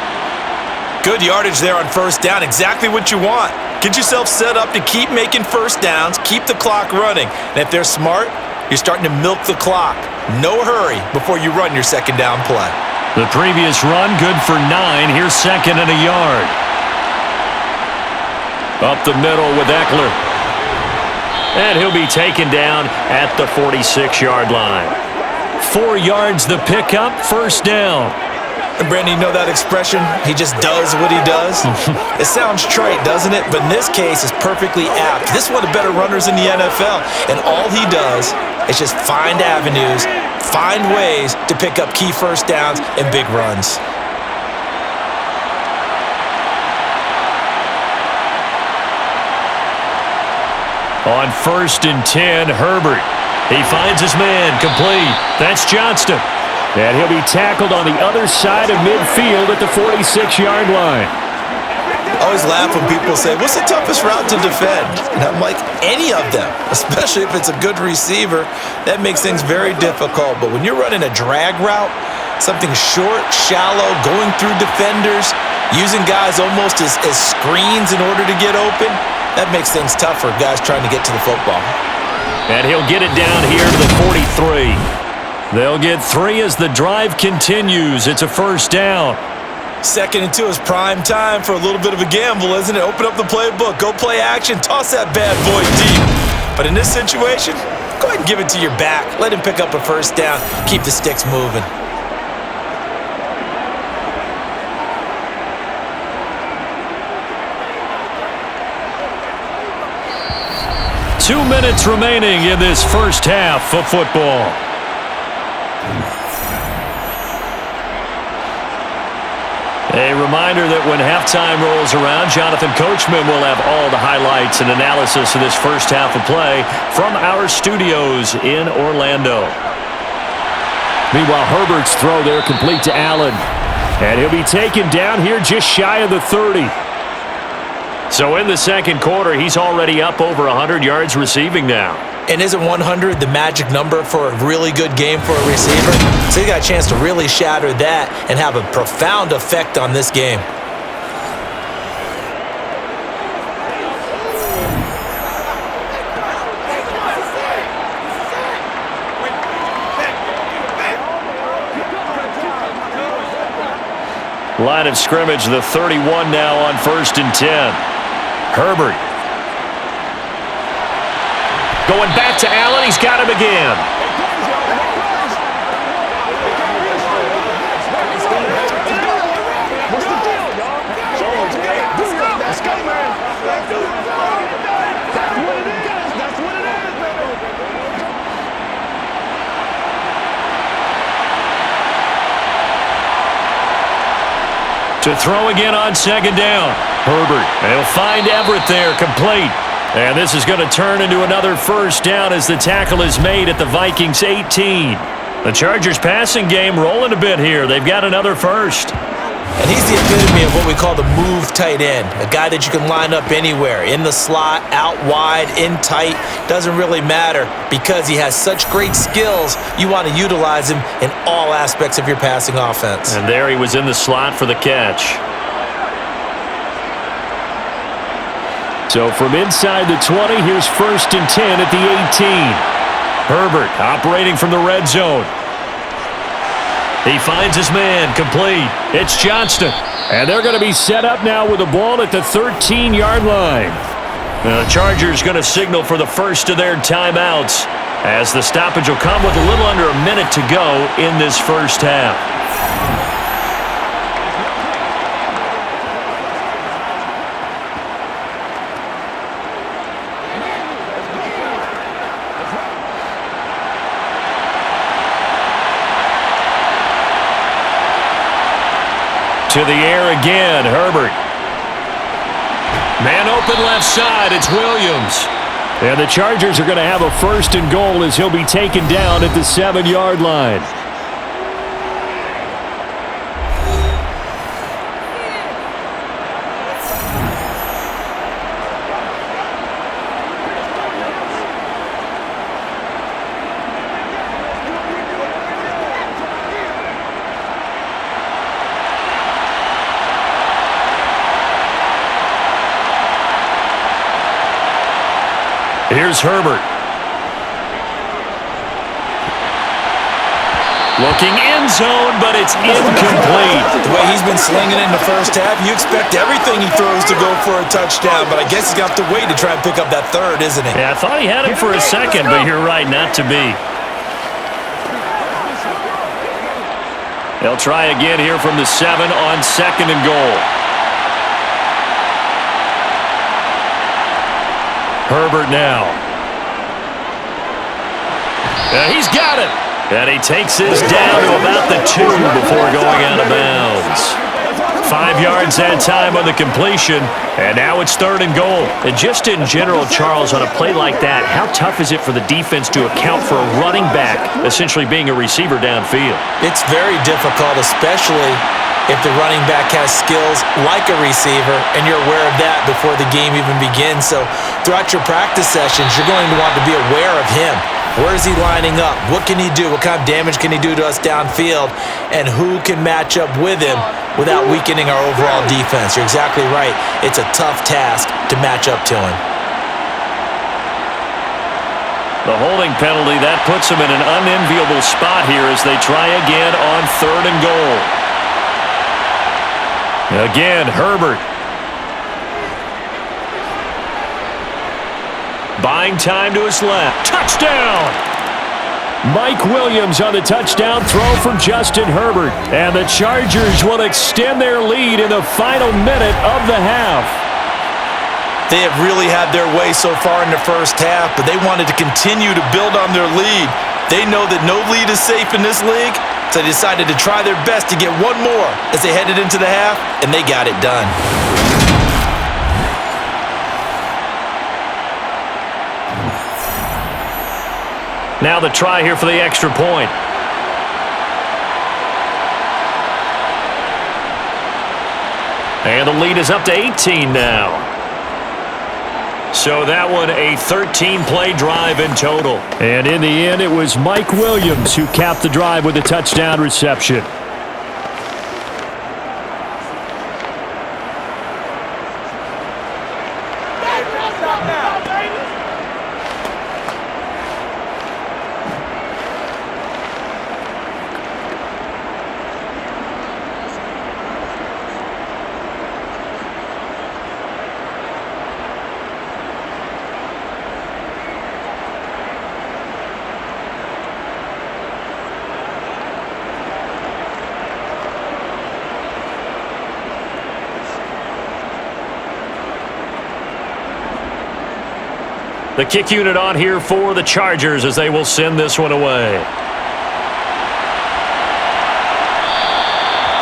Good yardage there on first down. Exactly what you want. Get yourself set up to keep making first downs, keep the clock running. And if they're smart, you're starting to milk the clock. No hurry before you run your second down play. The previous run, good for 9. Here's 2nd and a yard. Up the middle with Eckler. And he'll be taken down at the 46-yard line. 4 yards the pickup, first down. And Brandon, you know that expression? He just does what he does? It sounds trite, doesn't it? But in this case, it's perfectly apt. This is one of the better runners in the NFL. And all he does is just find avenues, find ways to pick up key first downs and big runs. On 1st and 10, Herbert. He finds his man, complete. That's Johnston. And he'll be tackled on the other side of midfield at the 46-yard line. I always laugh when people say, what's the toughest route to defend? And I'm like, any of them, especially if it's a good receiver. That makes things very difficult. But when you're running a drag route, something short, shallow, going through defenders, using guys almost as screens in order to get open, that makes things tough for guys trying to get to the football. And he'll get it down here to the 43. They'll get 3 as the drive continues. It's a first down. 2nd and 2 is prime time for a little bit of a gamble, isn't it? Open up the playbook, go play action, toss that bad boy deep. But in this situation, go ahead and give it to your back. Let him pick up a first down. Keep the sticks moving. Two minutes remaining in this first half of football. A reminder that when halftime rolls around, Jonathan Coachman will have all the highlights and analysis of this first half of play from our studios in Orlando. Meanwhile, Herbert's throw there complete to Allen. And he'll be taken down here just shy of the 30. So in the second quarter, he's already up over 100 yards receiving now. And isn't 100 the magic number for a really good game for a receiver? So he got a chance to really shatter that and have a profound effect on this game. Line of scrimmage, the 31 now on 1st and 10. Herbert. Going back to Allen. He's got him again. Let's go, man. That's what it is. That's what it is, baby. To throw again on second down. Herbert. They'll find Everett there, complete. And this is going to turn into another first down as the tackle is made at the Vikings 18. The Chargers passing game rolling a bit here. They've got another first. And he's the epitome of what we call the move tight end, a guy that you can line up anywhere, in the slot, out wide, in tight, doesn't really matter. Because he has such great skills, you want to utilize him in all aspects of your passing offense. And there he was in the slot for the catch. So from inside the 20, here's 1st and 10 at the 18. Herbert operating from the red zone. He finds his man, complete. It's Johnston. And they're going to be set up now with the ball at the 13-yard line. The Chargers going to signal for the first of their timeouts, as the stoppage will come with a little under a minute to go in this first half. To the air again, Herbert. Man open left side, it's Williams. And the Chargers are going to have a 1st and goal as he'll be taken down at the 7-yard line. Here's Herbert. Looking end zone, but it's incomplete. The way he's been slinging it in the first half, you expect everything he throws to go for a touchdown, but I guess he's got to wait to try and pick up that third, isn't he? Yeah, I thought he had him for a second, but you're right, not to be. They'll try again here from the 7 on 2nd and goal. Herbert now. He's got it. And he takes this down to about the 2 before going out of bounds. 5 yards that time on the completion, and now it's 3rd and goal. And just in general, Charles, on a play like that, how tough is it for the defense to account for a running back essentially being a receiver downfield? It's very difficult, especially if the running back has skills like a receiver, and you're aware of that before the game even begins. So throughout your practice sessions, you're going to want to be aware of him. Where is he lining up? What can he do? What kind of damage can he do to us downfield? And who can match up with him without weakening our overall defense? You're exactly right. It's a tough task to match up to him. The holding penalty, that puts him in an unenviable spot here as they try again on 3rd and goal. Again, Herbert. Buying time to his left. Touchdown! Mike Williams on the touchdown throw from Justin Herbert. And the Chargers will extend their lead in the final minute of the half. They have really had their way so far in the first half, but they wanted to continue to build on their lead. They know that no lead is safe in this league, so they decided to try their best to get one more as they headed into the half, and they got it done. Now the try here for the extra point. And the lead is up to 18 now. So that one a 13-play drive in total. And in the end, it was Mike Williams who capped the drive with a touchdown reception. The kick unit on here for the Chargers as they will send this one away.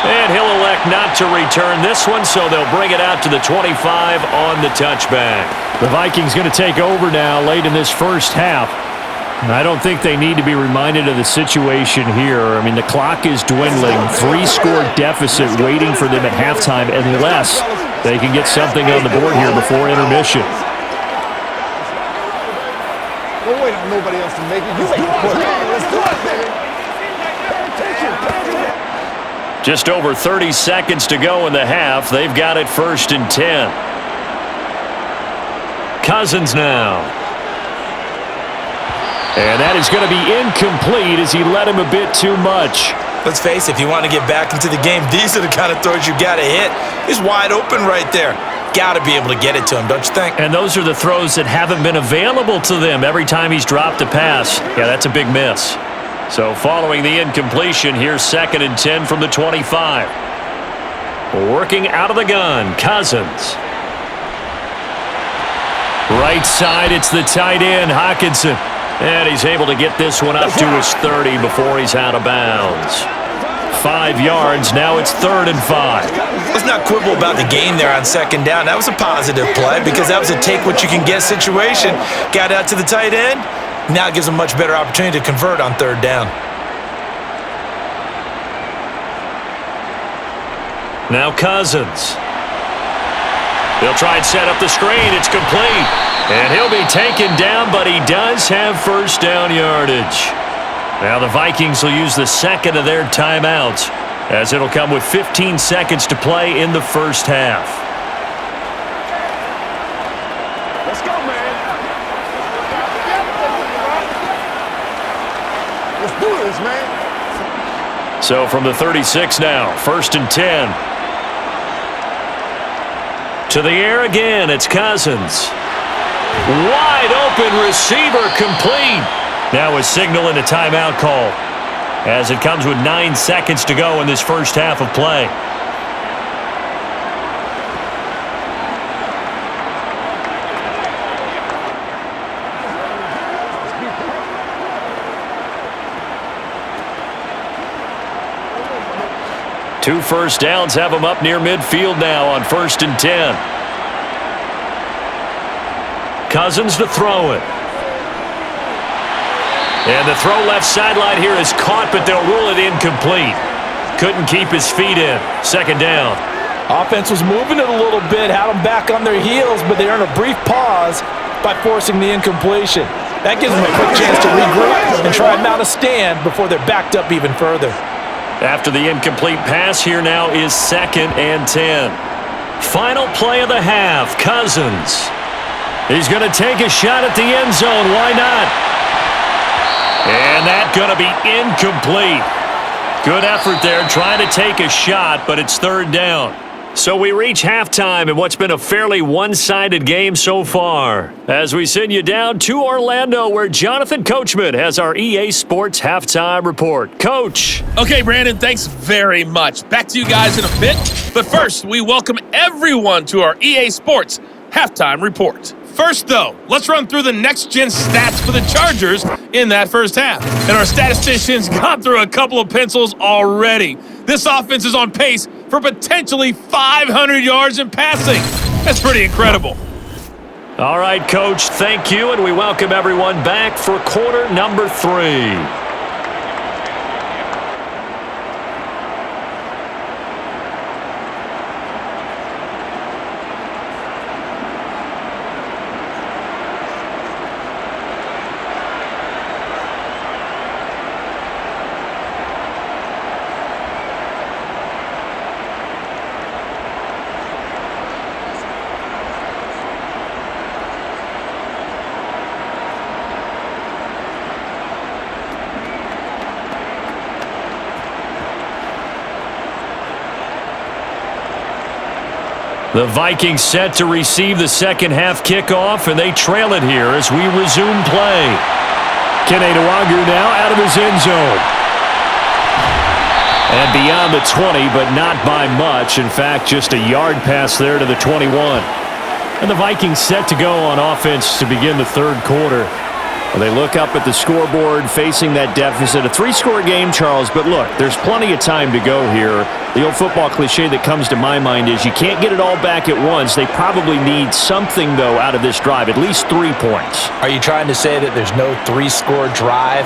And he'll elect not to return this one, so they'll bring it out to the 25 on the touchback. The Vikings going to take over now late in this first half. I don't think they need to be reminded of the situation here. I mean, the clock is dwindling. 3-score deficit waiting for them at halftime unless they can get something on the board here before intermission. Don't wait on nobody else to make it. You make it. Let's do it, baby. Just over 30 seconds to go in the half. They've got it 1st and 10. Cousins now. And that is going to be incomplete as he led him a bit too much. Let's face it, if you want to get back into the game, these are the kind of throws you got to hit. He's wide open right there. Got to be able to get it to him, don't you think? And those are the throws that haven't been available to them every time he's dropped a pass. Yeah, that's a big miss. So following the incompletion, here's 2nd and 10 from the 25. Working out of the gun, Cousins. Right side, it's the tight end, Hockenson. And he's able to get this one up to his 30 before he's out of bounds. 5 yards, now it's 3rd and 5. Let's not quibble about the game there on 2nd down. That was a positive play because that was a take-what-you-can-get situation. Got out to the tight end. Now it gives him a much better opportunity to convert on 3rd down. Now Cousins. He'll try and set up the screen. It's complete. And he'll be taken down, but he does have 1st down yardage. Now the Vikings will use the 2nd of their timeouts as it'll come with 15 seconds to play in the 1st half. Let's go, man. Let's do this, man. So from the 36 now, 1st and 10. To the air again, it's Cousins. Wide open receiver complete. Now a signal and a timeout call as it comes with 9 seconds to go in this 1st half of play. Two 1st downs have them up near midfield now on 1st and 10. Cousins to throw it. And the throw left sideline here is caught, but they'll rule it incomplete. Couldn't keep his feet in. 2nd down. Offense was moving it a little bit, had them back on their heels, but they earned a brief pause by forcing the incompletion. That gives them a quick chance to regroup and try and mount a stand before they're backed up even further. After the incomplete pass, here now is 2nd and 10. Final play of the half, Cousins. He's going to take a shot at the end zone. Why not? And that's going to be incomplete. Good effort there trying to take a shot, but it's 3rd down. So we reach halftime in what's been a fairly one-sided game so far. As we send you down to Orlando, where Jonathan Coachman has our EA Sports Halftime Report. Coach. Okay, Brandon, thanks very much. Back to you guys in a bit. But first, we welcome everyone to our EA Sports Halftime Report. First, though, let's run through the next-gen stats for the Chargers in that 1st half. And our statisticians got through a couple of pencils already. This offense is on pace for potentially 500 yards in passing. That's pretty incredible. All right, Coach, thank you, and we welcome everyone back for quarter number 3. The Vikings set to receive the 2nd half kickoff, and they trail it here as we resume play. Kene Nwangwu now out of his end zone. And beyond the 20, but not by much. In fact, just a yard pass there to the 21. And the Vikings set to go on offense to begin the 3rd quarter. Well, they look up at the scoreboard facing that deficit. A 3-score game, Charles, but look, there's plenty of time to go here. The old football cliche that comes to my mind is you can't get it all back at once. They probably need something, though, out of this drive, at least 3 points. Are you trying to say that there's no 3-score drive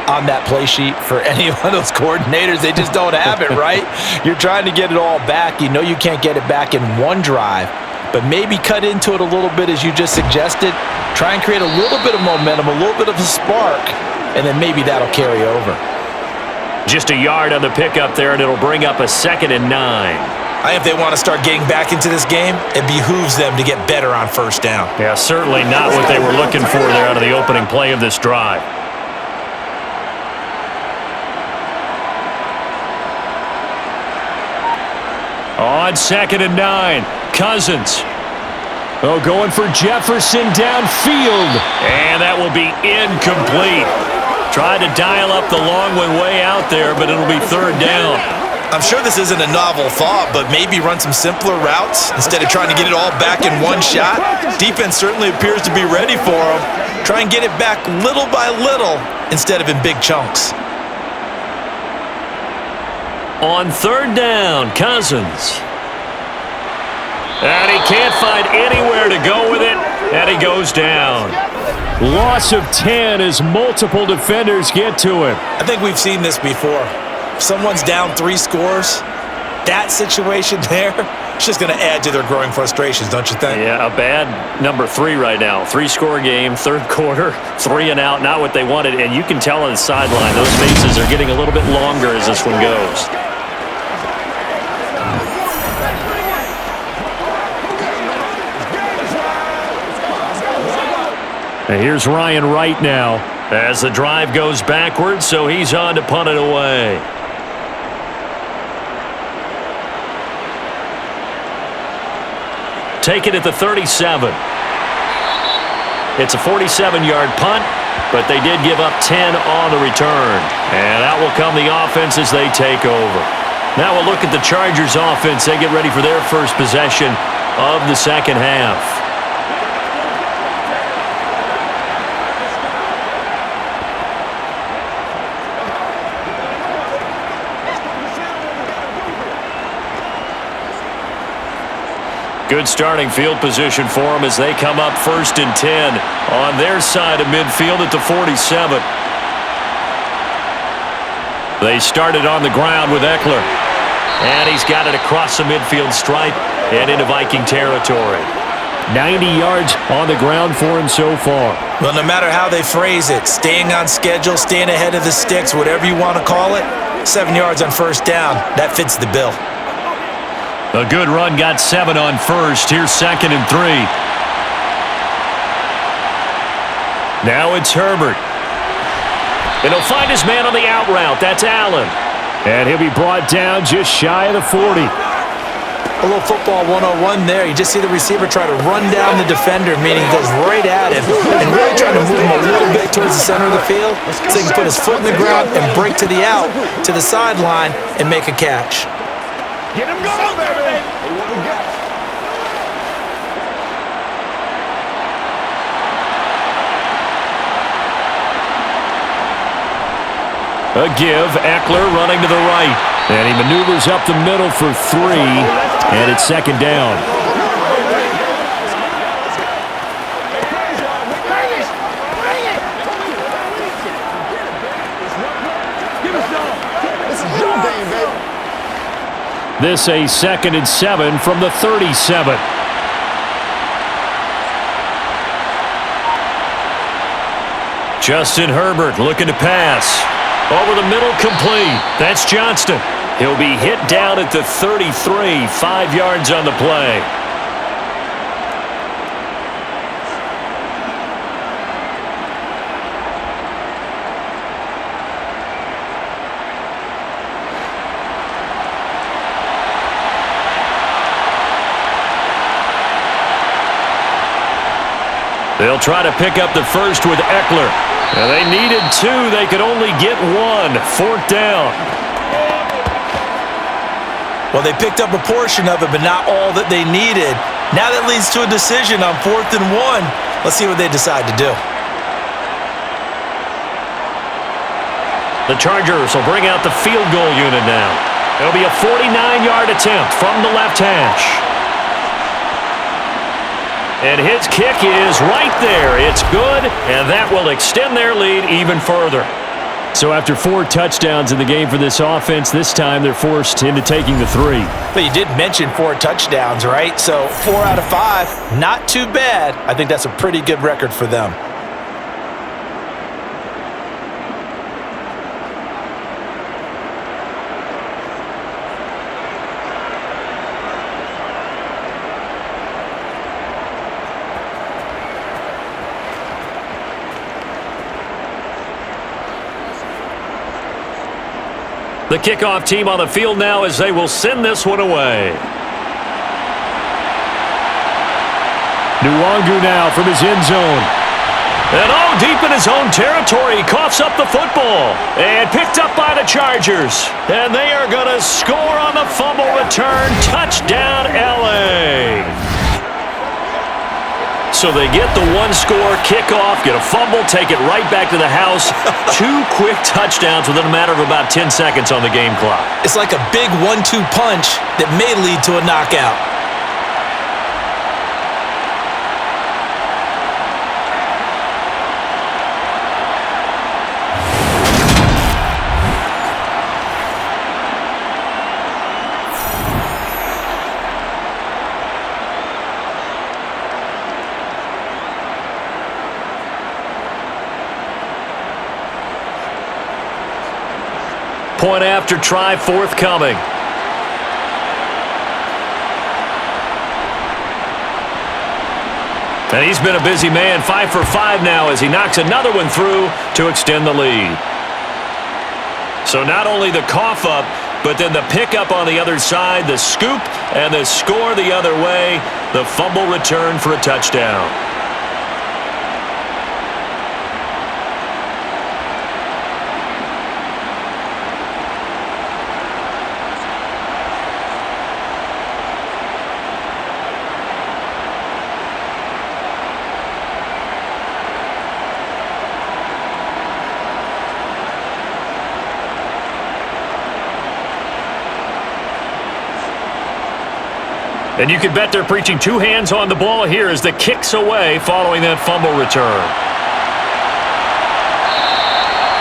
on that play sheet for any one of those coordinators? They just don't have it, right? You're trying to get it all back. You know you can't get it back in one drive, but maybe cut into it a little bit as you just suggested. Try and create a little bit of momentum, a little bit of a spark, and then maybe that'll carry over. Just a yard on the pickup there, and it'll bring up a 2nd and 9. I think if they want to start getting back into this game, it behooves them to get better on first down. Yeah, certainly not what they were looking for there out of the opening play of this drive. On 2nd and 9, Cousins. Oh, going for Jefferson downfield. And that will be incomplete. Tried to dial up the long way out there, but it'll be 3rd down. I'm sure this isn't a novel thought, but maybe run some simpler routes instead of trying to get it all back in one shot. Defense certainly appears to be ready for them. Try and get it back little by little instead of in big chunks. On 3rd down, Cousins. And he can't find anywhere to go with it, and he goes down. Loss of 10 as multiple defenders get to him. I think we've seen this before. If someone's down 3 scores, that situation there, it's just going to add to their growing frustrations, don't you think? Yeah, a bad number 3 right now. 3-score game, 3rd quarter, 3 and out, not what they wanted. And you can tell on the sideline, those faces are getting a little bit longer as this one goes. And here's Ryan Wright now as the drive goes backwards, so he's on to punt it away. Take it at the 37. It's a 47-yard punt, but they did give up 10 on the return. And out will come the offense as they take over. Now we'll look at the Chargers offense. They get ready for their first possession of the second half. Good starting field position for them as they come up 1st and 10 on their side of midfield at the 47. They started on the ground with Eckler. And he's got it across the midfield stripe and into Viking territory. 90 yards on the ground for him so far. Well, no matter how they phrase it, staying on schedule, staying ahead of the sticks, whatever you want to call it, 7 yards on first down, that fits the bill. A good run got 7 on first. Here's 2nd and 3. Now it's Herbert. And he'll find his man on the out route. That's Allen. And he'll be brought down just shy of the 40. A little football 101 there. You just see the receiver try to run down the defender, meaning he goes right at him and really trying to move him a little bit towards the center of the field so he can put his foot in the ground and break to the out, to the sideline, and make a catch. Get him going, baby. A give, Eckler running to the right. And he maneuvers up the middle for 3, and it's 2nd down. This a 2nd and 7 from the 37. Justin Herbert looking to pass. Over the middle, complete. That's Johnston. He'll be hit down at the 33, 5 yards on the play. They'll try to pick up the first with Eckler. Now they needed 2. They could only get 1. 4th down. Well, they picked up a portion of it, but not all that they needed. Now that leads to a decision on 4th and 1. Let's see what they decide to do. The Chargers will bring out the field goal unit now. It'll be a 49-yard attempt from the left hash. And his kick is right there. It's good, and that will extend their lead even further. So after 4 touchdowns in the game for this offense, this time they're forced into taking the 3. But you did mention 4 touchdowns, right? So 4 out of 5, not too bad. I think that's a pretty good record for them. The kickoff team on the field now as they will send this one away. Nwangu now from his end zone. And deep in his own territory, he coughs up the football. And picked up by the Chargers. And they are going to score on the fumble return. Touchdown, L.A. So they get the 1-score kickoff, get a fumble, take it right back to the house. 2 quick touchdowns within a matter of about 10 seconds on the game clock. It's like a big 1-2 punch that may lead to a knockout. Point after try forthcoming. And he's been a busy man, 5 for 5 now as he knocks another one through to extend the lead. So not only the cough up, but then the pickup on the other side, the scoop, and the score the other way, the fumble return for a touchdown. And you can bet they're preaching 2 hands on the ball here as the kick's away following that fumble return.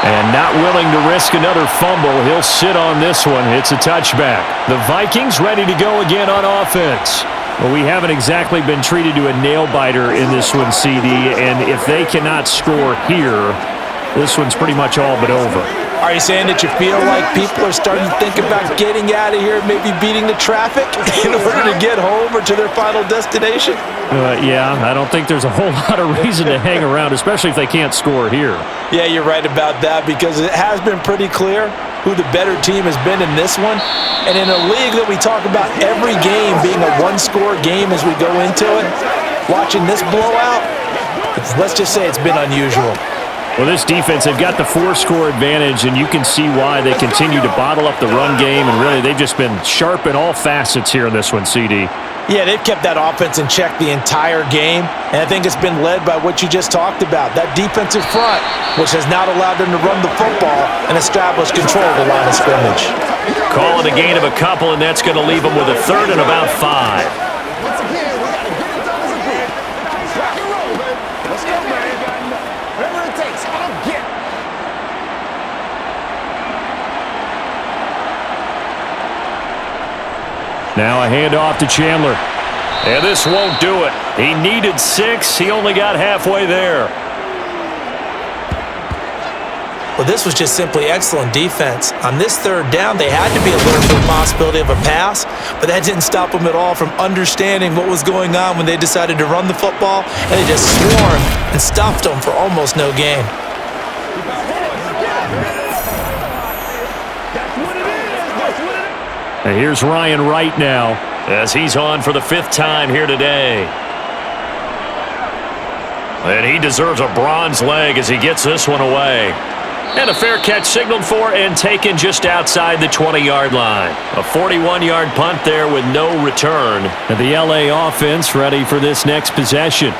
And not willing to risk another fumble, he'll sit on this one. It's a touchback. The Vikings ready to go again on offense. Well, we haven't exactly been treated to a nail-biter in this one, CD, and if they cannot score here, this one's pretty much all but over. Are you saying that you feel like people are starting to think about getting out of here, maybe beating the traffic in order to get home or to their final destination? Yeah, I don't think there's a whole lot of reason to hang around, especially if they can't score here. Yeah, you're right about that because it has been pretty clear who the better team has been in this one. And in a league that we talk about every game being a 1-score game as we go into it, watching this blowout, let's just say it's been unusual. Well, this defense, they've got the 4-score advantage, and you can see why they continue to bottle up the run game, and really they've just been sharp in all facets here in this one, CD. Yeah, they've kept that offense in check the entire game, and I think it's been led by what you just talked about, that defensive front, which has not allowed them to run the football and establish control of the line of scrimmage. Call it a gain of a couple, and that's going to leave them with a 3rd and about 5. Now a handoff to Chandler. And this won't do it. He needed 6. He only got halfway there. Well, this was just simply excellent defense. On this 3rd down, they had to be alert for the possibility of a pass, but that didn't stop them at all from understanding what was going on when they decided to run the football, and they just swarmed and stuffed them for almost no gain. And here's Ryan Wright now as he's on for the 5th time here today. And he deserves a bronze leg as he gets this one away. And a fair catch signaled for and taken just outside the 20-yard line. A 41-yard punt there with no return. And the LA offense ready for this next possession.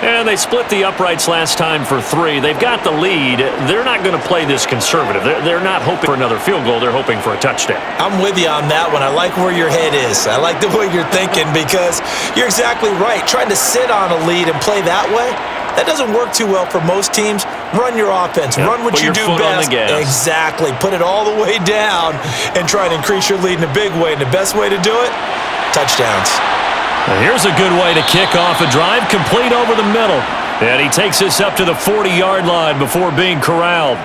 And they split the uprights last time for 3. They've got the lead. They're not going to play this conservative. They're not hoping for another field goal. They're hoping for a touchdown. I'm with you on that one. I like where your head is. I like the way you're thinking because you're exactly right. Trying to sit on a lead and play that way, that doesn't work too well for most teams. Run your offense. Yep. Run what Put you your do foot on best. the gas. Exactly. Put it all the way down and try and increase your lead in a big way. And the best way to do it, touchdowns. And here's a good way to kick off a drive, complete over the middle. And he takes us up to the 40-yard line before being corralled.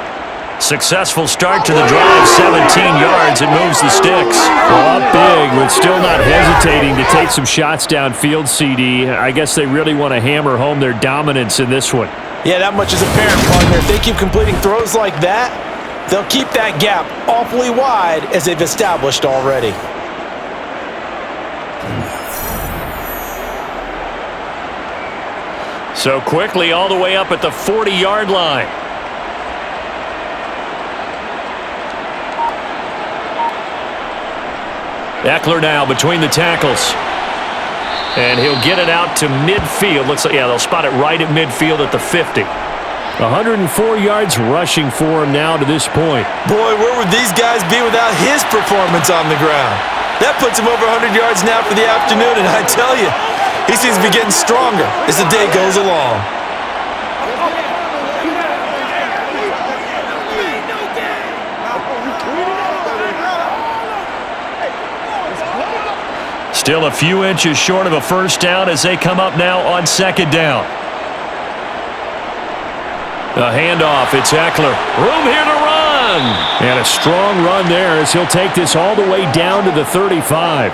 Successful start to the drive, 17 yards, and moves the sticks. Well, up big, but still not hesitating to take some shots downfield, CD. I guess they really want to hammer home their dominance in this one. Yeah, that much is apparent, partner. If they keep completing throws like that, they'll keep that gap awfully wide as they've established already. So quickly all the way up at the 40-yard line. Eckler now between the tackles. And he'll get it out to midfield. Looks like, yeah, they'll spot it right at midfield at the 50. 104 yards rushing for him now to this point. Boy, where would these guys be without his performance on the ground? That puts him over 100 yards now for the afternoon, and I tell you, he seems to be getting stronger as the day goes along. Still a few inches short of a first down as they come up now on second down. A handoff, it's Eckler. Room here to run. And a strong run there as he'll take this all the way down to the 35.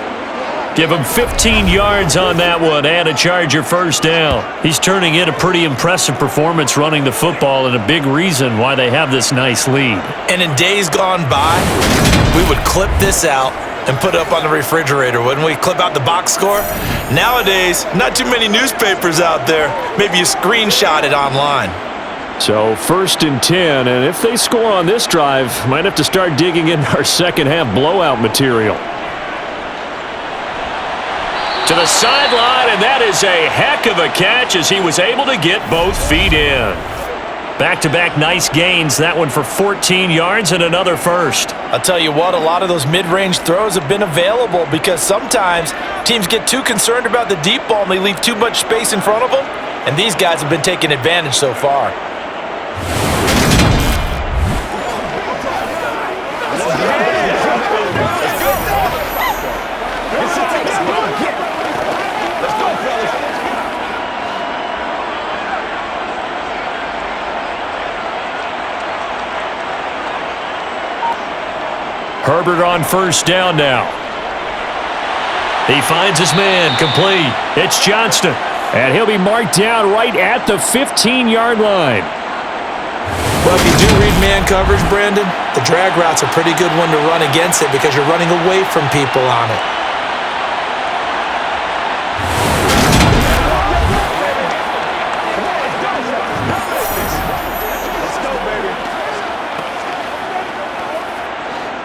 Give him 15 yards on that one and a Charger first down. He's turning in a pretty impressive performance running the football and a big reason why they have this nice lead. And in days gone by, we would clip this out and put it up on the refrigerator, wouldn't we? Clip out the box score. Nowadays, not too many newspapers out there. Maybe you screenshot it online. So 1st and 10, and if they score on this drive, might have to start digging in our second half blowout material. To the sideline, and that is a heck of a catch as he was able to get both feet in. Back-to-back nice gains, that one for 14 yards and another first. I'll tell you what, a lot of those mid-range throws have been available because sometimes teams get too concerned about the deep ball and they leave too much space in front of them, and these guys have been taking advantage so far. Herbert on first down now. He finds his man, complete. It's Johnston. And he'll be marked down right at the 15-yard line. Well, if you do read man coverage, Brandon, the drag route's a pretty good one to run against it because you're running away from people on it.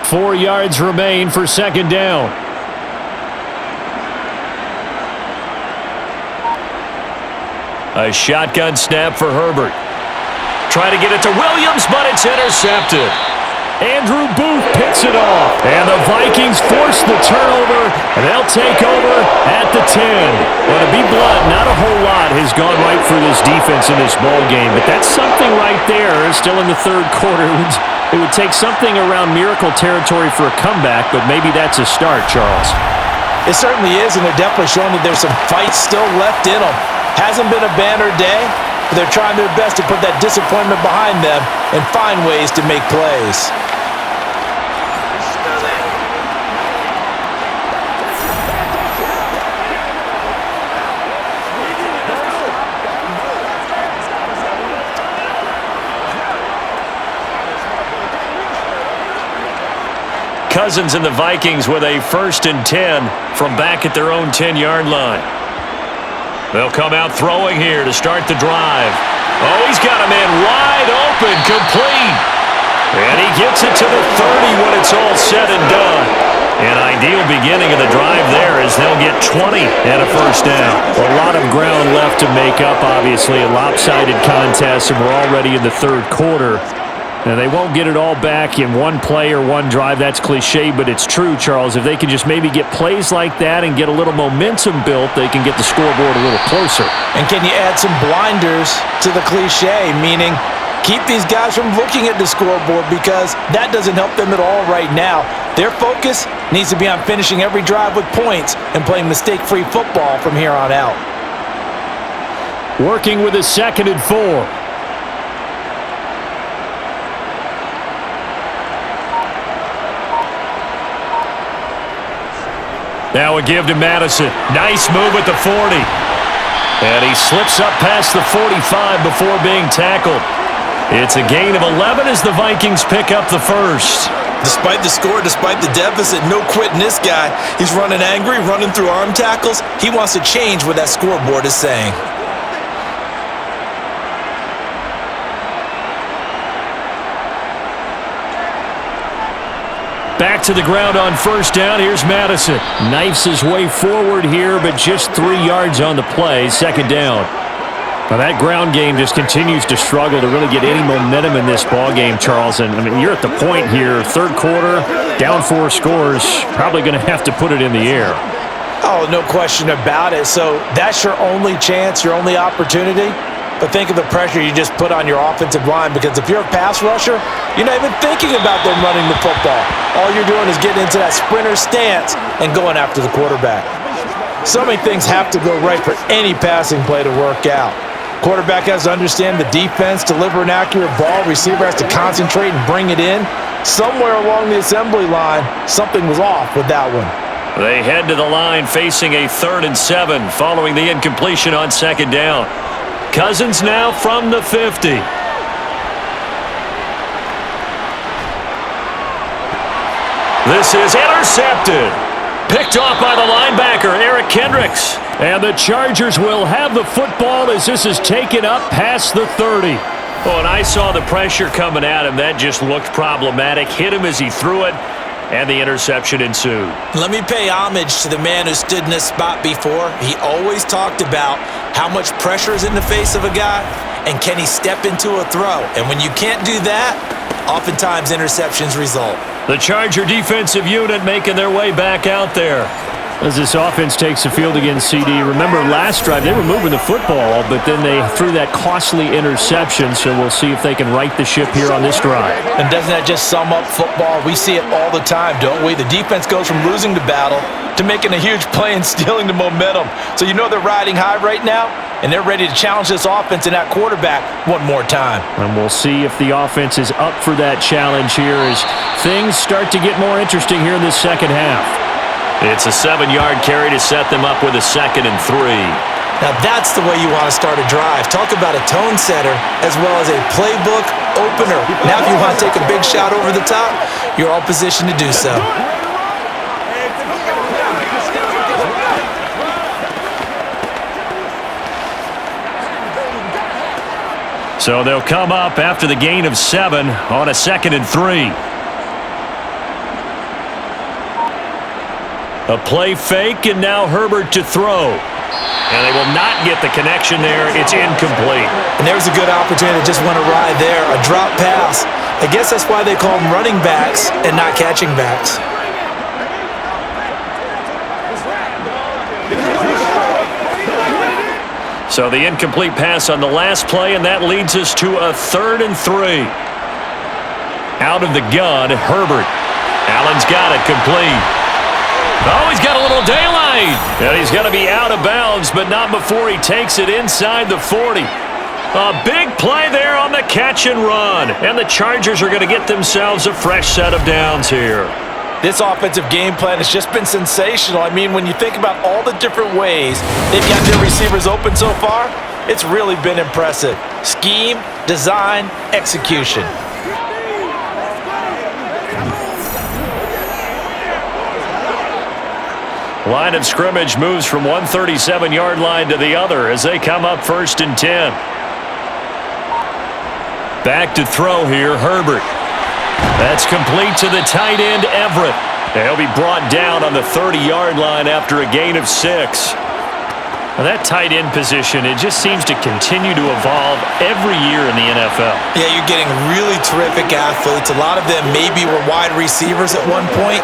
Four yards remain for second down. A shotgun snap for Herbert. Trying to get it to Williams, but it's intercepted. Andrew Booth picks it off. And the Vikings force the turnover, and they'll take over at the 10. Well, to be blunt, not a whole lot has gone right for this defense in this ball game, but that's something right there. Still in the third quarter. It would take something around miracle territory for a comeback, but maybe that's a start, Charles. It certainly is, and they're definitely showing that there's some fight still left in them. Hasn't been a banner day, but they're trying their best to put that disappointment behind them and find ways to make plays. Cousins and the Vikings with a 1st and 10 from back at their own 10-yard line. They'll come out throwing here to start the drive. Oh, he's got a man wide open, complete. And he gets it to the 30 when it's all said and done. An ideal beginning of the drive there as they'll get 20 and a first down. A lot of ground left to make up, obviously, a lopsided contest, and we're already in the third quarter. And they won't get it all back in one play or one drive. That's cliche, but it's true, Charles. If they can just maybe get plays like that and get a little momentum built, they can get the scoreboard a little closer. And can you add some blinders to the cliche, meaning keep these guys from looking at the scoreboard, because that doesn't help them at all right now. Their focus needs to be on finishing every drive with points and playing mistake-free football from here on out. Working with a 2nd and 4. Now a give to Madison. Nice move at the 40. And he slips up past the 45 before being tackled. It's a gain of 11 as the Vikings pick up the first. Despite the score, despite the deficit, no quitting this guy. He's running angry, running through arm tackles. He wants to change what that scoreboard is saying. Back to the ground on first down. Here's Madison. Knifes his way forward here, but just 3 yards on the play. 2nd down. Now that ground game just continues to struggle to really get any momentum in this ball game, Charles. And I mean, you're at the point here, third quarter, down 4 scores, probably going to have to put it in the air. Oh, no question about it. So that's your only chance, your only opportunity. But think of the pressure you just put on your offensive line, because if you're a pass rusher, you're not even thinking about them running the football. All you're doing is getting into that sprinter stance and going after the quarterback. So many things have to go right for any passing play to work out. Quarterback has to understand the defense, deliver an accurate ball. Receiver has to concentrate and bring it in. Somewhere along the assembly line, something was off with that one. They head to the line facing a 3rd and 7 following the incompletion on 2nd down. Cousins now from the 50. This is intercepted. Picked off by the linebacker, Eric Kendricks. And the Chargers will have the football as this is taken up past the 30. Oh, and I saw the pressure coming at him. That just looked problematic. Hit him as he threw it, and the interception ensued. Let me pay homage to the man who stood in this spot before. He always talked about how much pressure is in the face of a guy, and can he step into a throw? And when you can't do that, oftentimes interceptions result. The Charger defensive unit making their way back out there. As this offense takes the field against CD, remember last drive they were moving the football, but then they threw that costly interception, so we'll see if they can right the ship here on this drive. And doesn't that just sum up football? We see it all the time, don't we? The defense goes from losing the battle to making a huge play and stealing the momentum. So you know they're riding high right now, and they're ready to challenge this offense and that quarterback one more time. And we'll see if the offense is up for that challenge here as things start to get more interesting here in this second half. It's a 7-yard carry to set them up with a 2nd and 3. Now that's the way you want to start a drive. Talk about a tone setter as well as a playbook opener. Now if you want to take a big shot over the top, you're all positioned to do so. So they'll come up after the gain of 7 on a 2nd and 3. A play fake, and now Herbert to throw. And they will not get the connection there. It's incomplete. And there's a good opportunity to just want to ride there. A drop pass. I guess that's why they call them running backs and not catching backs. So the incomplete pass on the last play, and that leads us to a 3rd and 3. Out of the gun, Herbert. Allen's got it complete. Oh, he's got a little daylight. And he's going to be out of bounds, but not before he takes it inside the 40. A big play there on the catch and run. And the Chargers are going to get themselves a fresh set of downs here. This offensive game plan has just been sensational. I mean, when you think about all the different ways they've got their receivers open so far, it's really been impressive. Scheme, design, execution. Line of scrimmage moves from one 37-yard line to the other as they come up 1st and 10. Back to throw here, Herbert. That's complete to the tight end, Everett. He'll be brought down on the 30-yard line after a gain of 6. Well, that tight end position, it just seems to continue to evolve every year in the NFL. Yeah, you're getting really terrific athletes. A lot of them maybe were wide receivers at one point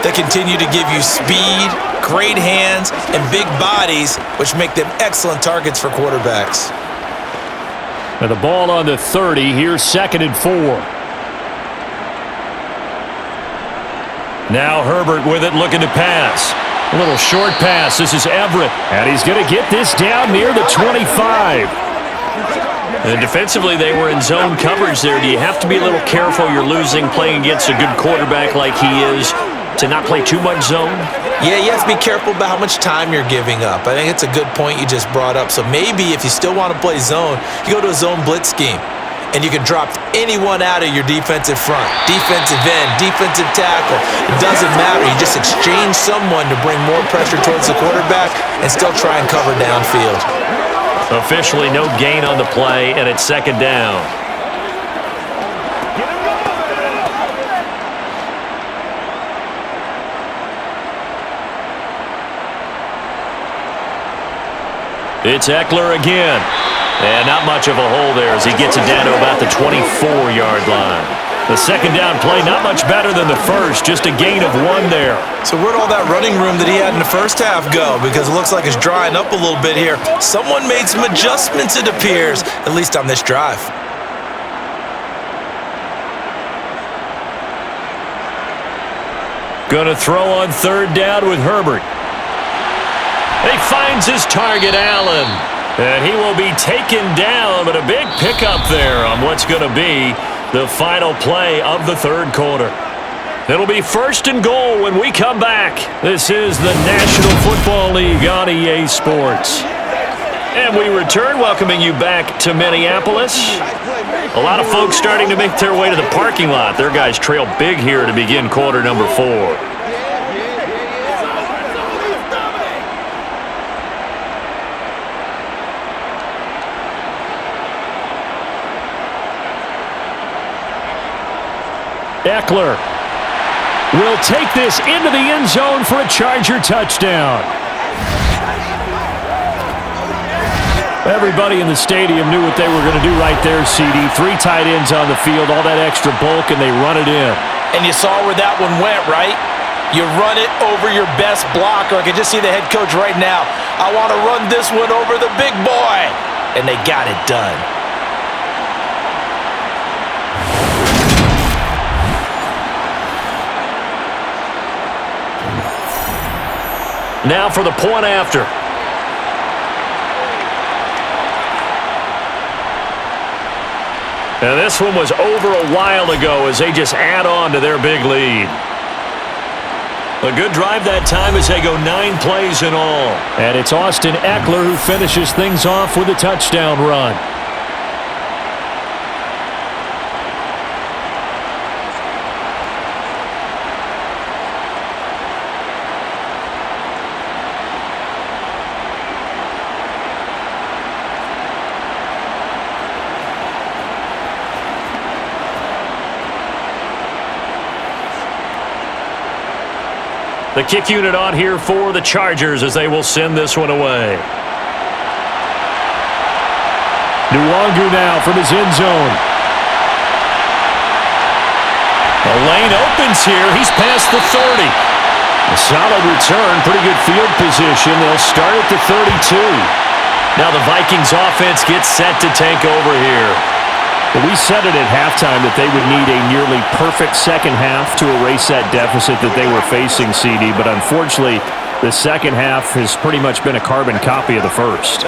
that continue to give you speed, great hands, and big bodies, which make them excellent targets for quarterbacks. And the ball on the 30, here's 2nd and 4. Now Herbert with it, looking to pass. A little short pass. This is Everett. And he's going to get this down near the 25. And defensively, they were in zone coverage there. Do you have to be a little careful? You're losing playing against a good quarterback like he is to not play too much zone? Yeah, you have to be careful about how much time you're giving up. I think it's a good point you just brought up. So maybe if you still want to play zone, you go to a zone blitz scheme. And you can drop anyone out of your defensive front, defensive end, defensive tackle. It doesn't matter. You just exchange someone to bring more pressure towards the quarterback and still try and cover downfield. Officially no gain on the play, and it's 2nd down. It's Eckler again. And not much of a hole there as he gets it down to about the 24-yard line. The 2nd down play, not much better than the first, just a gain of 1 there. So where'd all that running room that he had in the first half go? Because it looks like it's drying up a little bit here. Someone made some adjustments, it appears, at least on this drive. Gonna throw on 3rd down with Herbert. He finds his target, Allen. And he will be taken down, but a big pickup there on what's going to be the final play of the 3rd quarter. It'll be 1st and goal when we come back. This is the National Football League on EA Sports. And we return, welcoming you back to Minneapolis. A lot of folks starting to make their way to the parking lot. Their guys trail big here to begin quarter number 4. Eckler will take this into the end zone for a Charger touchdown. Everybody in the stadium knew what they were going to do right there, CD. 3 tight ends on the field, all that extra bulk, and they run it in. And you saw where that one went, right? You run it over your best blocker. I can just see the head coach right now. I want to run this one over the big boy. And they got it done. Now for the point after. And this one was over a while ago as they just add on to their big lead. A good drive that time as they go 9 plays in all. And it's Austin Eckler who finishes things off with a touchdown run. The kick unit on here for the Chargers as they will send this one away. Nwangu now from his end zone. The lane opens here. He's past the 30. A solid return, pretty good field position. They'll start at the 32. Now the Vikings offense gets set to take over here. Well, we said it at halftime that they would need a nearly perfect second half to erase that deficit that they were facing, CD. But unfortunately, the second half has pretty much been a carbon copy of the first.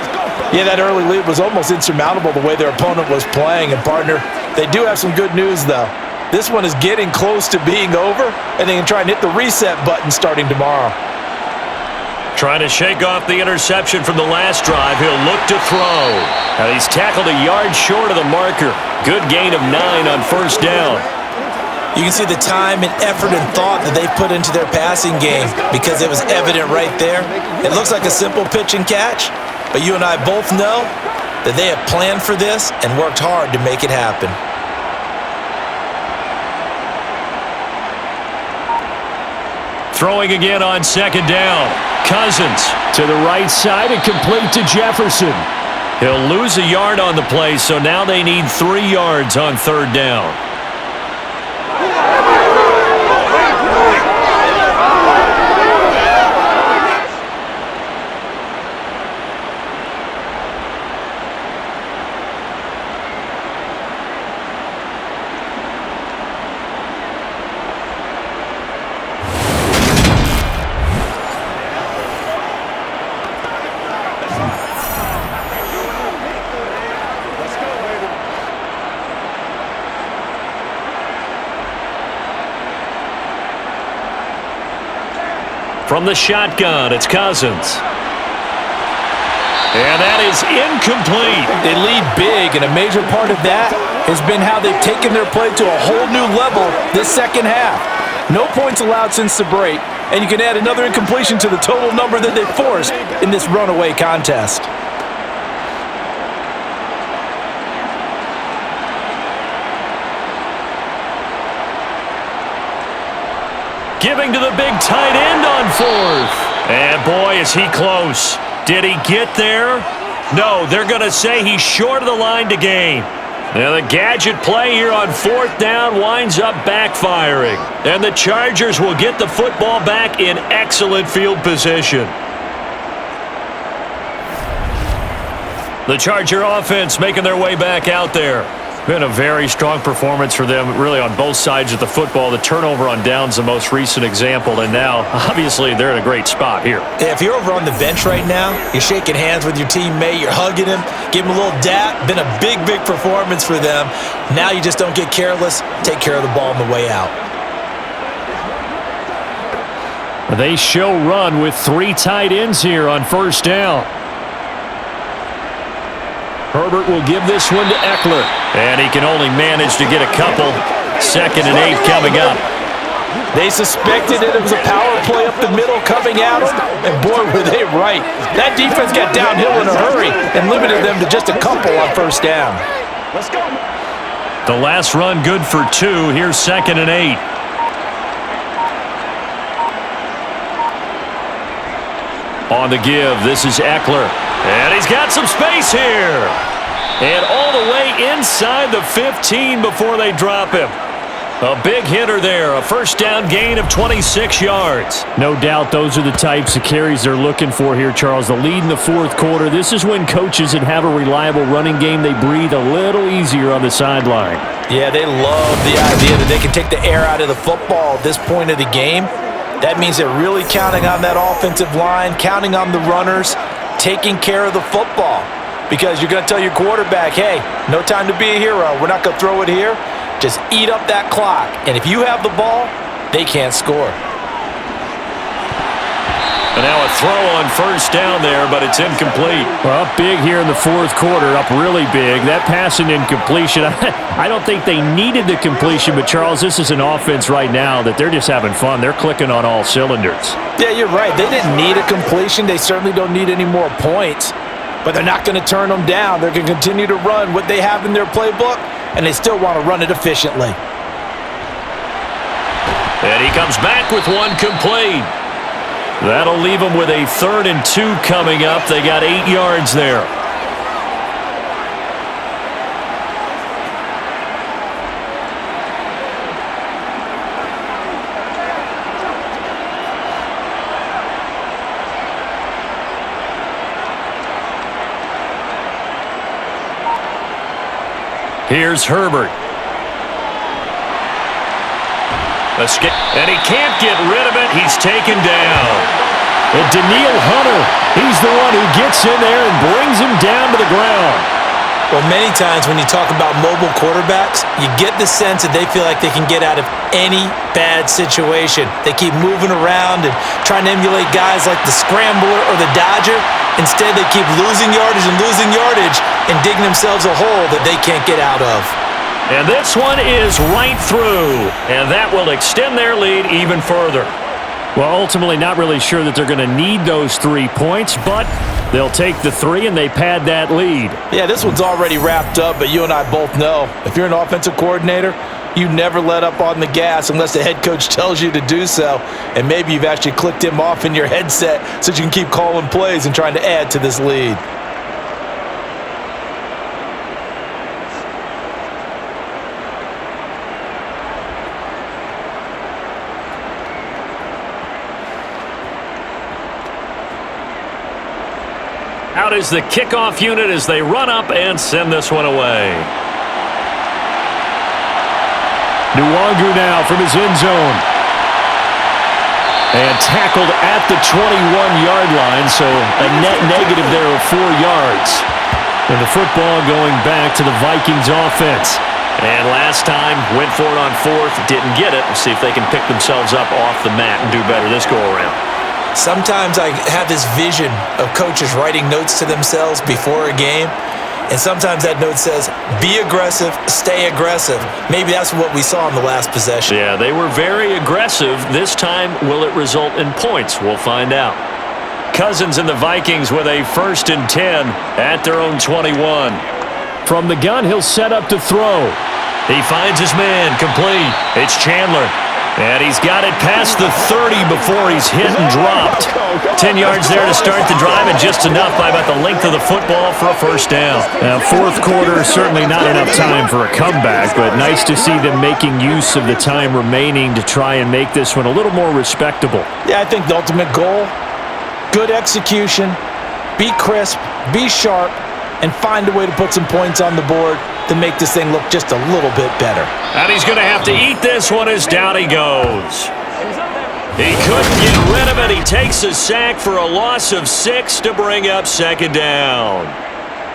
Yeah, that early lead was almost insurmountable the way their opponent was playing. And, partner, they do have some good news, though. This one is getting close to being over, and they can try and hit the reset button starting tomorrow. Trying to shake off the interception from the last drive. He'll look to throw. Now he's tackled a yard short of the marker. Good gain of 9 on 1st down. You can see the time and effort and thought that they put into their passing game because it was evident right there. It looks like a simple pitch and catch, but you and I both know that they have planned for this and worked hard to make it happen. Throwing again on second down. Cousins. To the right side and complete to Jefferson. He'll lose a yard on the play, so now they need 3 yards on third down. From the shotgun, it's Cousins. And that is incomplete. They lead big, and a major part of that has been how they've taken their play to a whole new level this second half. No points allowed since the break, and you can add another incompletion to the total number that they forced in this runaway contest. Giving to the big tight end on fourth. And boy, is he close. Did he get there? No, they're going to say he's short of the line to gain. Now the gadget play here on fourth down winds up backfiring. And the Chargers will get the football back in excellent field position. The Charger offense making their way back out there. Been a very strong performance for them, really, on both sides of the football. The turnover on downs, the most recent example, and now, obviously, they're in a great spot here. Yeah, if you're over on the bench right now, you're shaking hands with your teammate, you're hugging him, give him a little dap. Been a big, big performance for them. Now you just don't get careless. Take care of the ball on the way out. They show run with 3 tight ends here on first down. Herbert will give this one to Eckler. And he can only manage to get a couple. 2nd and 8 coming up. They suspected it was a power play up the middle coming at them, and boy, were they right. That defense got downhill in a hurry and limited them to just a couple on first down. Let's go. The last run good for 2. Here's 2nd and 8. On the give, this is Eckler. And he's got some space here. And all the way inside the 15 before they drop him. A big hitter there. A first down gain of 26 yards. No doubt those are the types of carries they're looking for here, Charles. The lead in the fourth quarter. This is when coaches that have a reliable running game, they breathe a little easier on the sideline. Yeah, they love the idea that they can take the air out of the football at this point of the game. That means they're really counting on that offensive line, counting on the runners, taking care of the football. Because you're going to tell your quarterback, hey, no time to be a hero. We're not going to throw it here. Just eat up that clock. And if you have the ball, they can't score. And now a throw on first down there, but it's incomplete. Well, up big here in the fourth quarter, up really big. That passing incompletion, I don't think they needed the completion, but Charles, this is an offense right now that they're just having fun. They're clicking on all cylinders. Yeah, you're right. They didn't need a completion. They certainly don't need any more points, but they're not going to turn them down. They're going to continue to run what they have in their playbook, and they still want to run it efficiently. And he comes back with one complete. That'll leave them with a 3rd and 2 coming up. They got 8 yards there. Here's Herbert. And he can't get rid of it. He's taken down. And Daniil Hunter, he's the one who gets in there and brings him down to the ground. Well, many times when you talk about mobile quarterbacks, you get the sense that they feel like they can get out of any bad situation. They keep moving around and trying to emulate guys like the Scrambler or the Dodger. Instead, they keep losing yardage and digging themselves a hole that they can't get out of. And this one is right through, and that will extend their lead even further. Well, ultimately, not really sure that they're going to need those 3 points, but they'll take the 3 and they pad that lead. Yeah, this one's already wrapped up, but you and I both know if you're an offensive coordinator, You never let up on the gas unless the head coach tells you to do so. And maybe you've actually clicked him off in your headset so you can keep calling plays and trying to add to this lead. Out is the kickoff unit as they run up and send this one away. Nwangu now from his end zone. And tackled at the 21-yard line, so a net negative there of 4 yards. And the football going back to the Vikings offense. And last time, went for it on fourth, didn't get it. We'll see if they can pick themselves up off the mat and do better this go-around. Sometimes I have this vision of coaches writing notes to themselves before a game, and sometimes that note says, be aggressive, stay aggressive. Maybe that's what we saw in the last possession. Yeah, they were very aggressive. This time, will it result in points? We'll find out. Cousins and the Vikings with a 1st and 10 at their own 21. From the gun, he'll set up to throw. He finds his man, complete. It's Chandler. And he's got it past the 30 before he's hit and dropped. 10 yards there to start the drive, and just enough by about the length of the football for a 1st down. Now, 4th quarter, certainly not enough time for a comeback, but nice to see them making use of the time remaining to try and make this one a little more respectable. Yeah, I think the ultimate goal, good execution, be crisp, be sharp, and find a way to put some points on the board to make this thing look just a little bit better. And he's going to have to eat this one as down he goes. He couldn't get rid of it. He takes a sack for a loss of 6 to bring up 2nd down.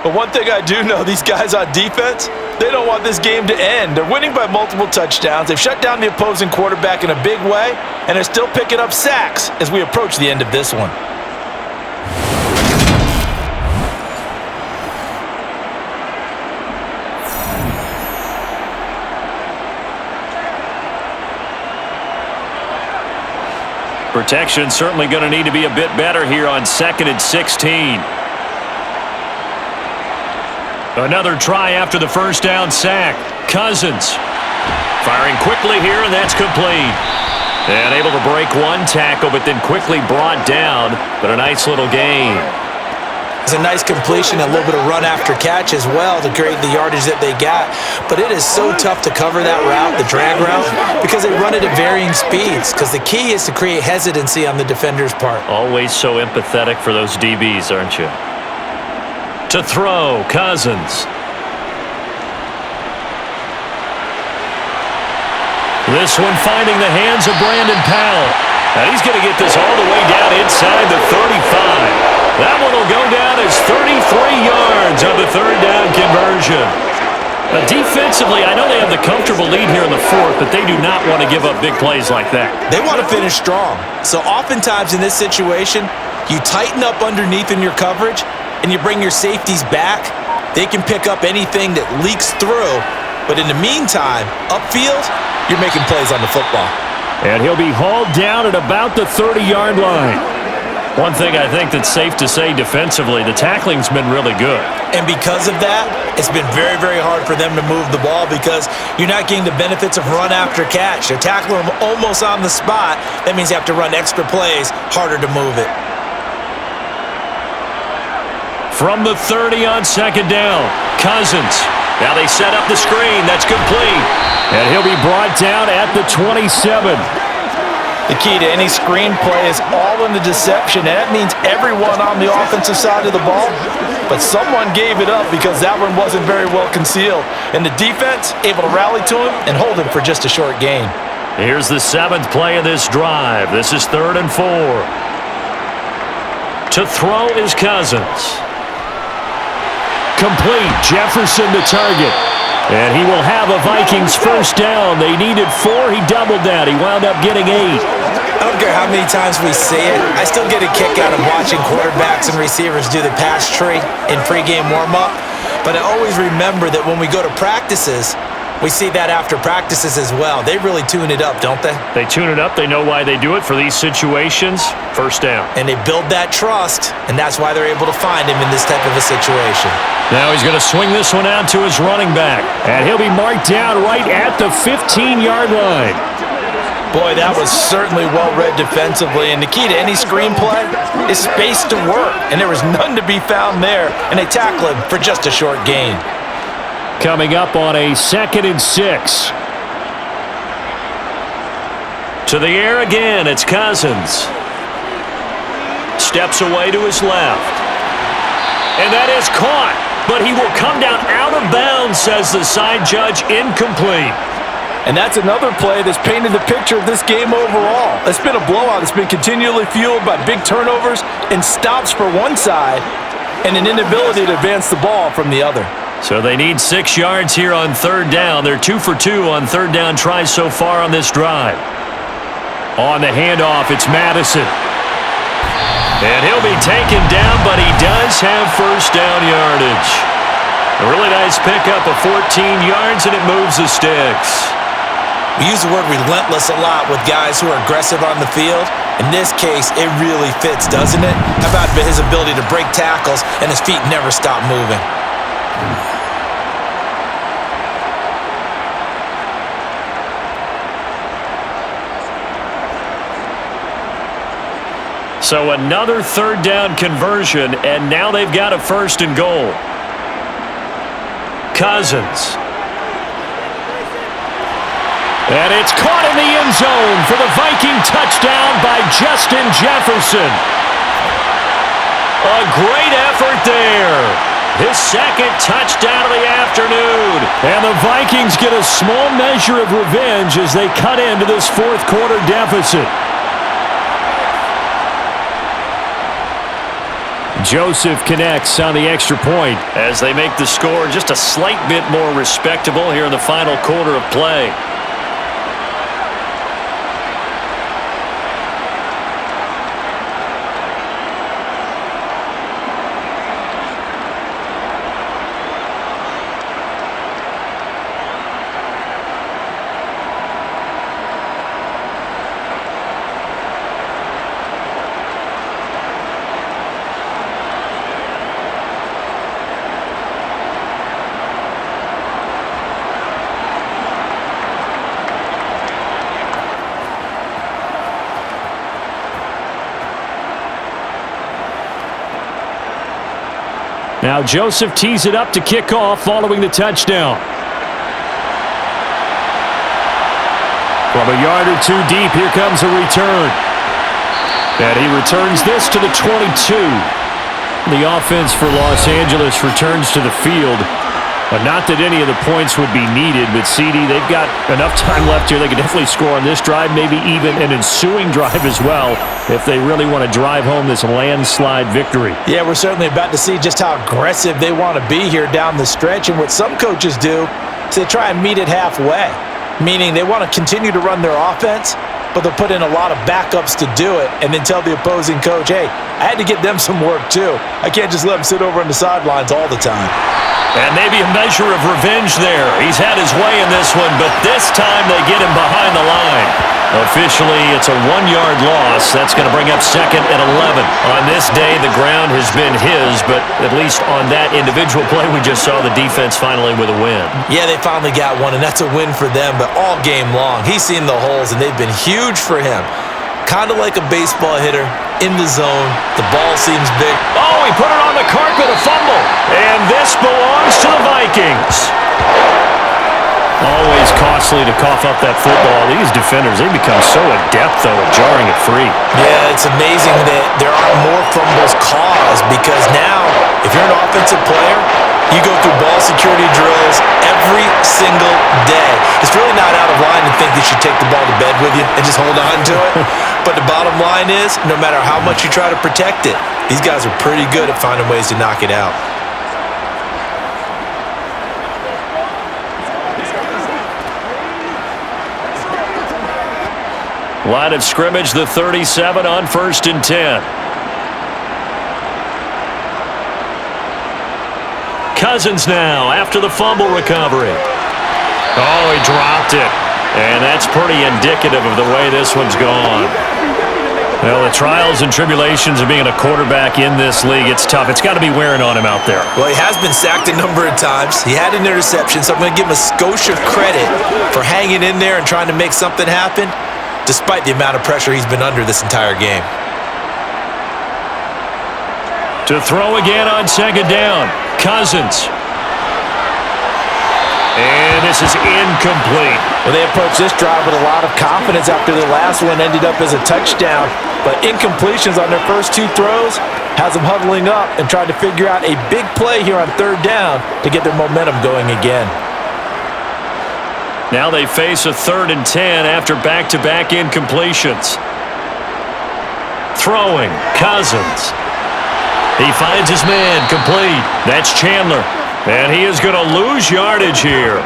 But one thing I do know, these guys on defense, they don't want this game to end. They're winning by multiple touchdowns. They've shut down the opposing quarterback in a big way, and they're still picking up sacks as we approach the end of this one. Protection certainly going to need to be a bit better here on 2nd and 16. Another try after the 1st down sack. Cousins firing quickly here, and that's complete. And able to break one tackle, but then quickly brought down. But a nice little gain. It's a nice completion, a little bit of run after catch as well to create the yardage that they got. But it is so tough to cover that route, the drag route, because they run it at varying speeds. Because the key is to create hesitancy on the defender's part. Always so empathetic for those DBs, aren't you? To throw, Cousins. This one finding the hands of Brandon Powell. And he's going to get this all the way down inside the 35. That one will go down as 33 yards on the 3rd down conversion. Defensively, I know they have the comfortable lead here in the 4th, but they do not want to give up big plays like that. They want to finish strong. So oftentimes in this situation, you tighten up underneath in your coverage, and you bring your safeties back. They can pick up anything that leaks through. But in the meantime, upfield, you're making plays on the football. And he'll be hauled down at about the 30-yard line. One thing I think that's safe to say defensively, the tackling's been really good. And because of that, it's been very, very hard for them to move the ball because you're not getting the benefits of run after catch. They're tackling them almost on the spot. That means you have to run extra plays, harder to move it. From the 30 on 2nd down, Cousins. Now they set up the screen. That's complete. And he'll be brought down at the 27. The key to any screenplay is all in the deception, and that means everyone on the offensive side of the ball. But someone gave it up because that one wasn't very well concealed. And the defense able to rally to him and hold him for just a short gain. Here's the 7th play of this drive. This is 3rd and 4. To throw is Cousins. Complete. Jefferson the target. And he will have a Vikings 1st down. They needed 4. He doubled that. He wound up getting 8. I don't care how many times we say it. I still get a kick out of watching quarterbacks and receivers do the pass tree in pregame warm-up. But I always remember that when we go to practices, We see that after practices as well. They really tune it up, don't they? They tune it up. They know why they do it for these situations. First down. And they build that trust, and that's why they're able to find him in this type of a situation. Now he's going to swing this one out to his running back. And he'll be marked down right at the 15-yard line. Boy, that was certainly well-read defensively, and the key to any screenplay is space to work, and there was none to be found there, and they tackle him for just a short gain. Coming up on a 2nd and 6. To the air again, it's Cousins. Steps away to his left. And that is caught, but he will come down out of bounds, says the side judge, incomplete. And that's another play that's painted the picture of this game overall. It's been a blowout. It's been continually fueled by big turnovers and stops for one side and an inability to advance the ball from the other. So they need 6 yards here on 3rd down. They're 2 for 2 on 3rd down tries so far on this drive. On the handoff, it's Madison. And he'll be taken down, but he does have 1st down yardage. A really nice pickup of 14 yards, and it moves the sticks. We use the word relentless a lot with guys who are aggressive on the field. In this case, it really fits, doesn't it? How about his ability to break tackles and his feet never stop moving? So another 3rd down conversion, and now they've got a 1st and goal. Cousins. And it's caught in the end zone for the Viking touchdown by Justin Jefferson. A great effort there. His 2nd touchdown of the afternoon. And the Vikings get a small measure of revenge as they cut into this 4th quarter deficit. Joseph connects on the extra point as they make the score just a slight bit more respectable here in the final quarter of play. Now Joseph tees it up to kick off following the touchdown. From a yard or 2 deep, here comes a return. And he returns this to the 22. The offense for Los Angeles returns to the field. Not that any of the points would be needed, but CD, they've got enough time left here. They can definitely score on this drive, maybe even an ensuing drive as well, if they really want to drive home this landslide victory. Yeah, we're certainly about to see just how aggressive they want to be here down the stretch. And what some coaches do is they try and meet it halfway, meaning they want to continue to run their offense, but they'll put in a lot of backups to do it and then tell the opposing coach, hey, I had to get them some work too. I can't just let them sit over on the sidelines all the time. And maybe a measure of revenge there. He's had his way in this one, but this time they get him behind the line. Officially, it's a 1-yard loss. That's going to bring up 2nd and 11. On this day, the ground has been his, but at least on that individual play, we just saw the defense finally with a win. Yeah, they finally got one, and that's a win for them, but all game long, he's seen the holes, and they've been huge for him. Kind of like a baseball hitter, in the zone, the ball seems big. Oh, he put it on the carpet, a fumble. And this belongs to the Vikings. Always costly to cough up that football. These defenders, they become so adept, though, at jarring it free. Yeah, it's amazing that there aren't more fumbles caused because now, if you're an offensive player, you go through ball security drills every single day. It's really not out of line to think you should take the ball to bed with you and just hold on to it. But the bottom line is, no matter how much you try to protect it, these guys are pretty good at finding ways to knock it out. Line of scrimmage, the 37 on 1st and 10. Cousins now after the fumble recovery. Oh, he dropped it. And that's pretty indicative of the way this one's gone. Well, the trials and tribulations of being a quarterback in this league, it's tough. It's got to be wearing on him out there. Well, he has been sacked a number of times. He had an interception, so I'm going to give him a skosh of credit for hanging in there and trying to make something happen, despite the amount of pressure he's been under this entire game. To throw again on second down, Cousins. And this is incomplete. Well, they approached this drive with a lot of confidence after the last one ended up as a touchdown. But incompletions on their first two throws has them huddling up and trying to figure out a big play here on third down to get their momentum going again. Now they face a 3rd and 10 after back-to-back incompletions. Throwing, Cousins. He finds his man, complete. That's Chandler. And he is going to lose yardage here.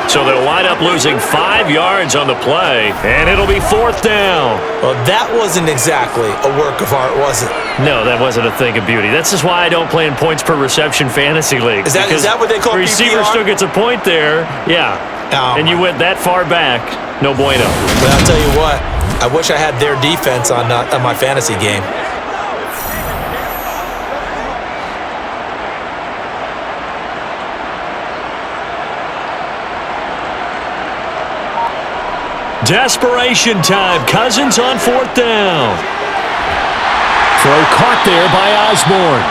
So they'll wind up losing 5 yards on the play, and it'll be 4th down. Well, that wasn't exactly a work of art, was it? No, that wasn't a thing of beauty. That's just why I don't play in points per reception fantasy league. Is that what they call the receiver PPR? still gets a point there. Yeah. Oh, and you went that far back. No bueno. But I'll tell you what, I wish I had their defense on my fantasy game. Desperation time. Cousins on 4th down. Throw caught there by Osborne.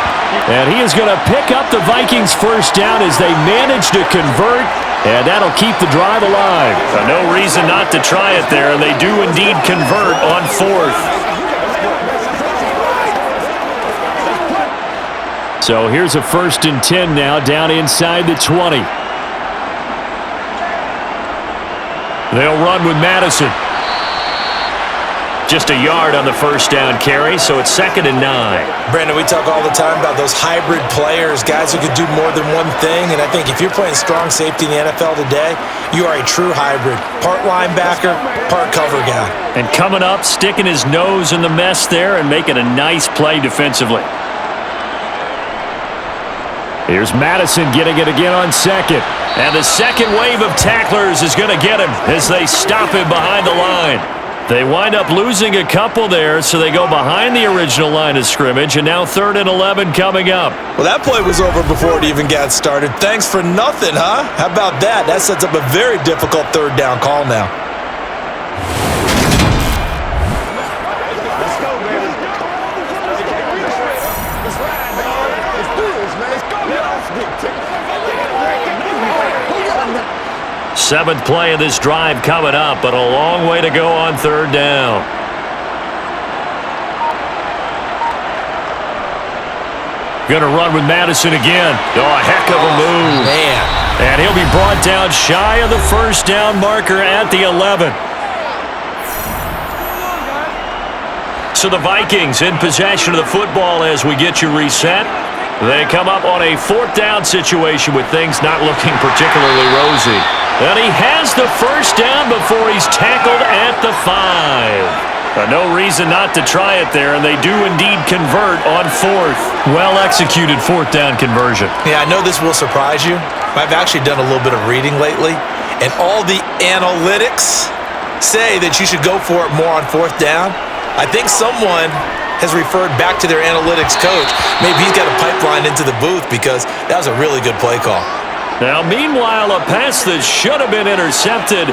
And he is going to pick up the Vikings' first down as they manage to convert, and that'll keep the drive alive. No reason not to try it there, and they do indeed convert on 4th. So here's a 1st and 10 now down inside the 20. They'll run with Madison. Just a yard on the first down carry, so it's 2nd and 9. Brandon, we talk all the time about those hybrid players, guys who can do more than one thing, and I think if you're playing strong safety in the NFL today, you are a true hybrid. Part linebacker, part cover guy. And coming up, sticking his nose in the mess there and making a nice play defensively. Here's Madison getting it again on 2nd. And the second wave of tacklers is going to get him as they stop him behind the line. They wind up losing a couple there, so they go behind the original line of scrimmage, and now 3rd and 11 coming up. Well, that play was over before it even got started. Thanks for nothing, huh? How about that? That sets up a very difficult 3rd down call now. Let's go, baby. Let's ride, dog. Let's do this, man. Let's go. Seventh play of this drive coming up, but a long way to go on 3rd down. Going to run with Madison again. Oh, a heck of a move. Man. And he'll be brought down shy of the first down marker at the 11. So the Vikings in possession of the football as we get you reset. They come up on a 4th down situation with things not looking particularly rosy. And he has the first down before he's tackled at the 5. No reason not to try it there, and they do indeed convert on 4th. Well-executed 4th down conversion. Yeah, I know this will surprise you. I've actually done a little bit of reading lately, and all the analytics say that you should go for it more on 4th down. I think someone has referred back to their analytics coach. Maybe he's got a pipeline into the booth because that was a really good play call. Now, meanwhile, a pass that should have been intercepted,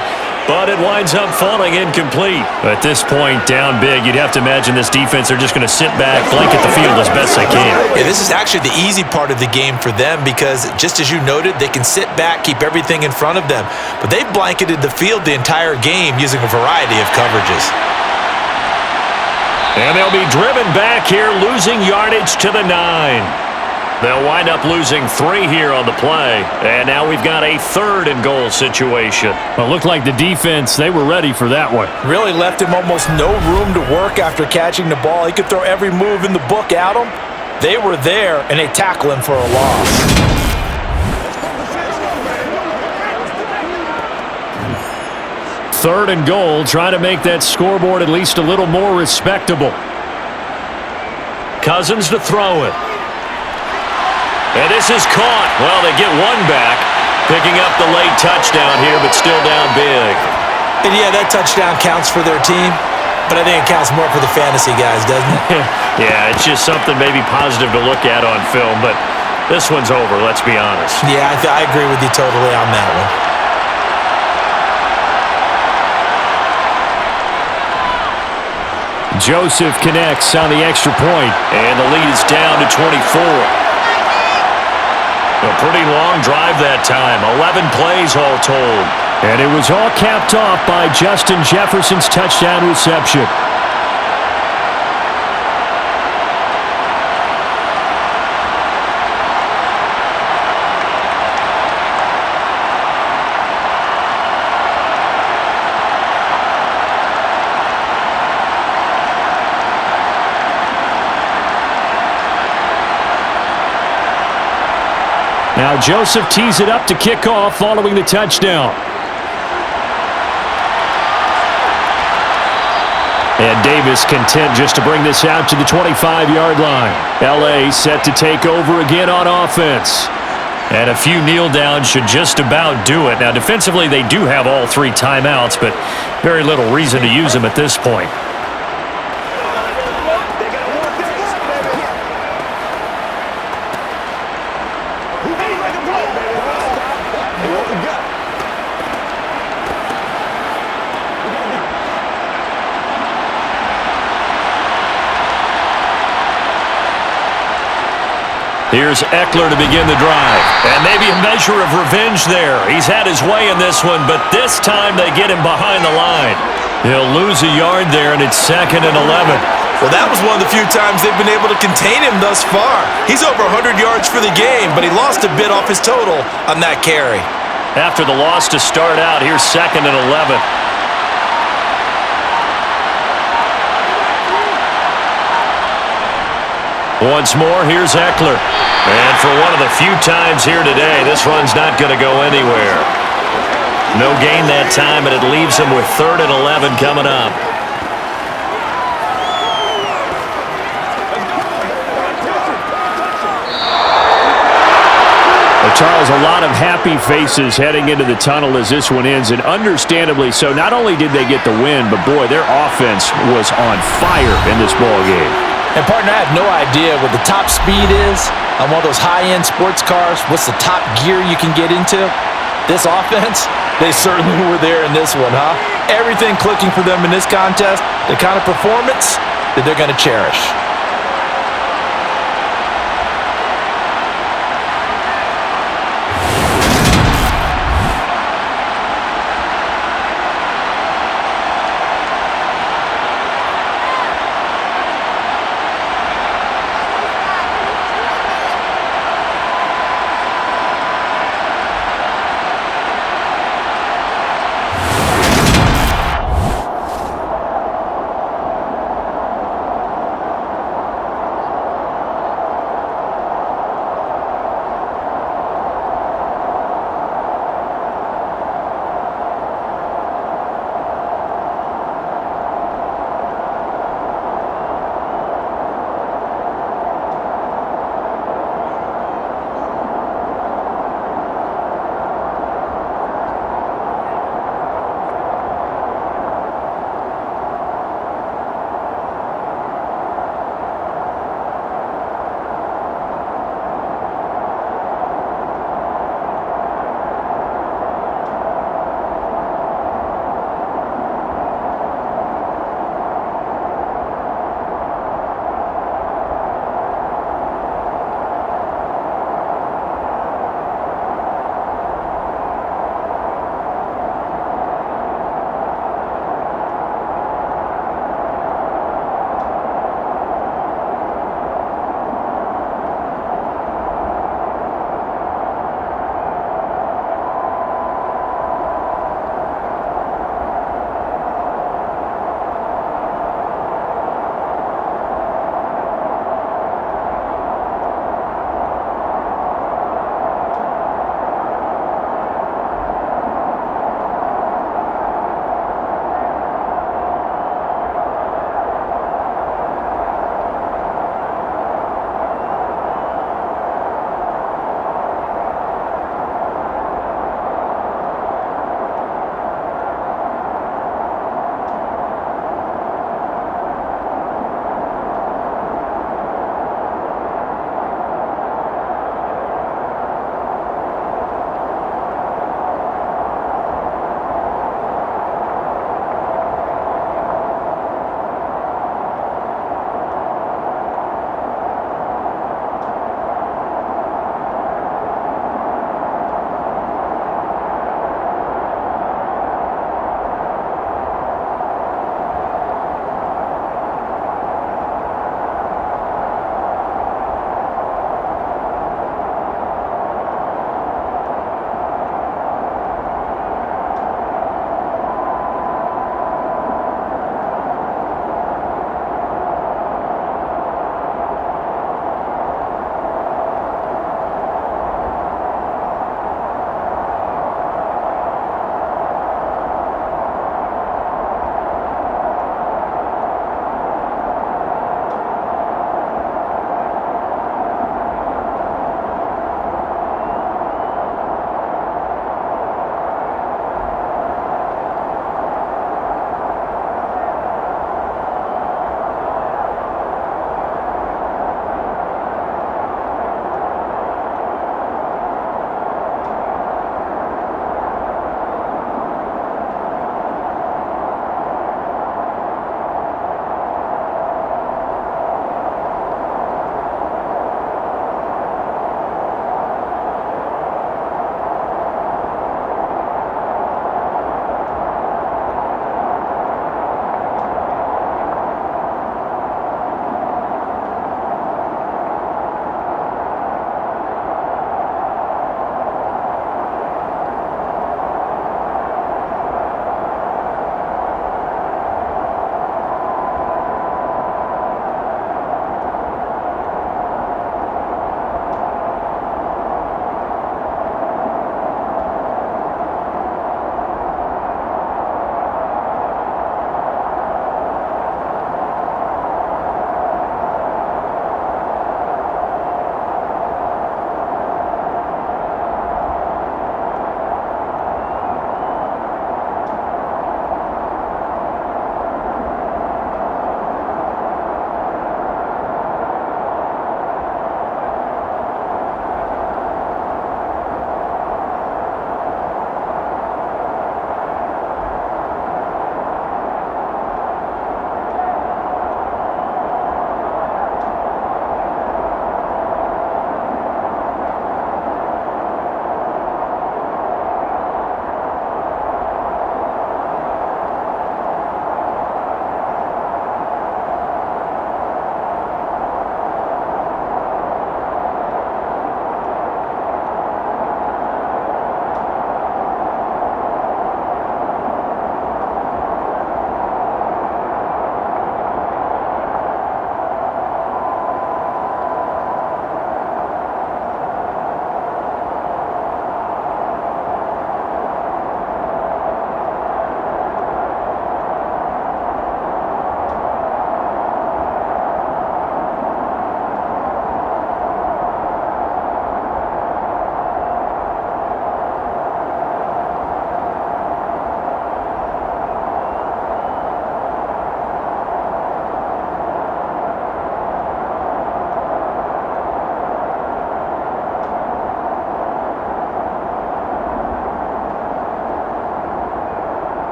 but it winds up falling incomplete. At this point, down big, you'd have to imagine this defense are just going to sit back, blanket the field as best they can. Yeah, this is actually the easy part of the game for them because, just as you noted, they can sit back, keep everything in front of them. But they've blanketed the field the entire game using a variety of coverages. And they'll be driven back here, losing yardage to the 9. They'll wind up losing 3 here on the play. And now we've got a 3rd and goal situation. Well, it looked like the defense, they were ready for that one. Really left him almost no room to work after catching the ball. He could throw every move in the book at him. They were there, and they tackle him for a loss. 3rd and goal, trying to make that scoreboard at least a little more respectable. Cousins to throw it. And this is caught. Well, they get one back, Picking up the late touchdown here, but still down big. And yeah, that touchdown counts for their team, but I think it counts more for the fantasy guys, doesn't it? Yeah, it's just something maybe positive to look at on film, but this one's over, let's be honest. Yeah, I agree with you totally on that one. Joseph connects on the extra point. And the lead is down to 24. A pretty long drive that time. 11 plays all told. And it was all capped off by Justin Jefferson's touchdown reception. Now Joseph tees it up to kick off following the touchdown. And Davis content just to bring this out to the 25-yard line. L.A. set to take over again on offense. And a few kneel downs should just about do it. Now defensively they do have all 3 timeouts, but very little reason to use them at this point. Here's Eckler to begin the drive. And maybe a measure of revenge there. He's had his way in this one, but this time they get him behind the line. He'll lose a yard there, and it's 2nd and 11. Well, that was one of the few times they've been able to contain him thus far. He's over 100 yards for the game, but he lost a bit off his total on that carry. After the loss to start out, here's 2nd and 11. Once more, here's Eckler. And for one of the few times here today, this run's not going to go anywhere. No gain that time, and it leaves him with 3rd and 11 coming up. Charles, a lot of happy faces heading into the tunnel as this one ends, and understandably so. Not only did they get the win, but boy, their offense was on fire in this ball game. And partner, I have no idea what the top speed is on one of those high-end sports cars. What's the top gear you can get into? This offense, they certainly were there in this one, huh? Everything clicking for them in this contest, the kind of performance that they're going to cherish.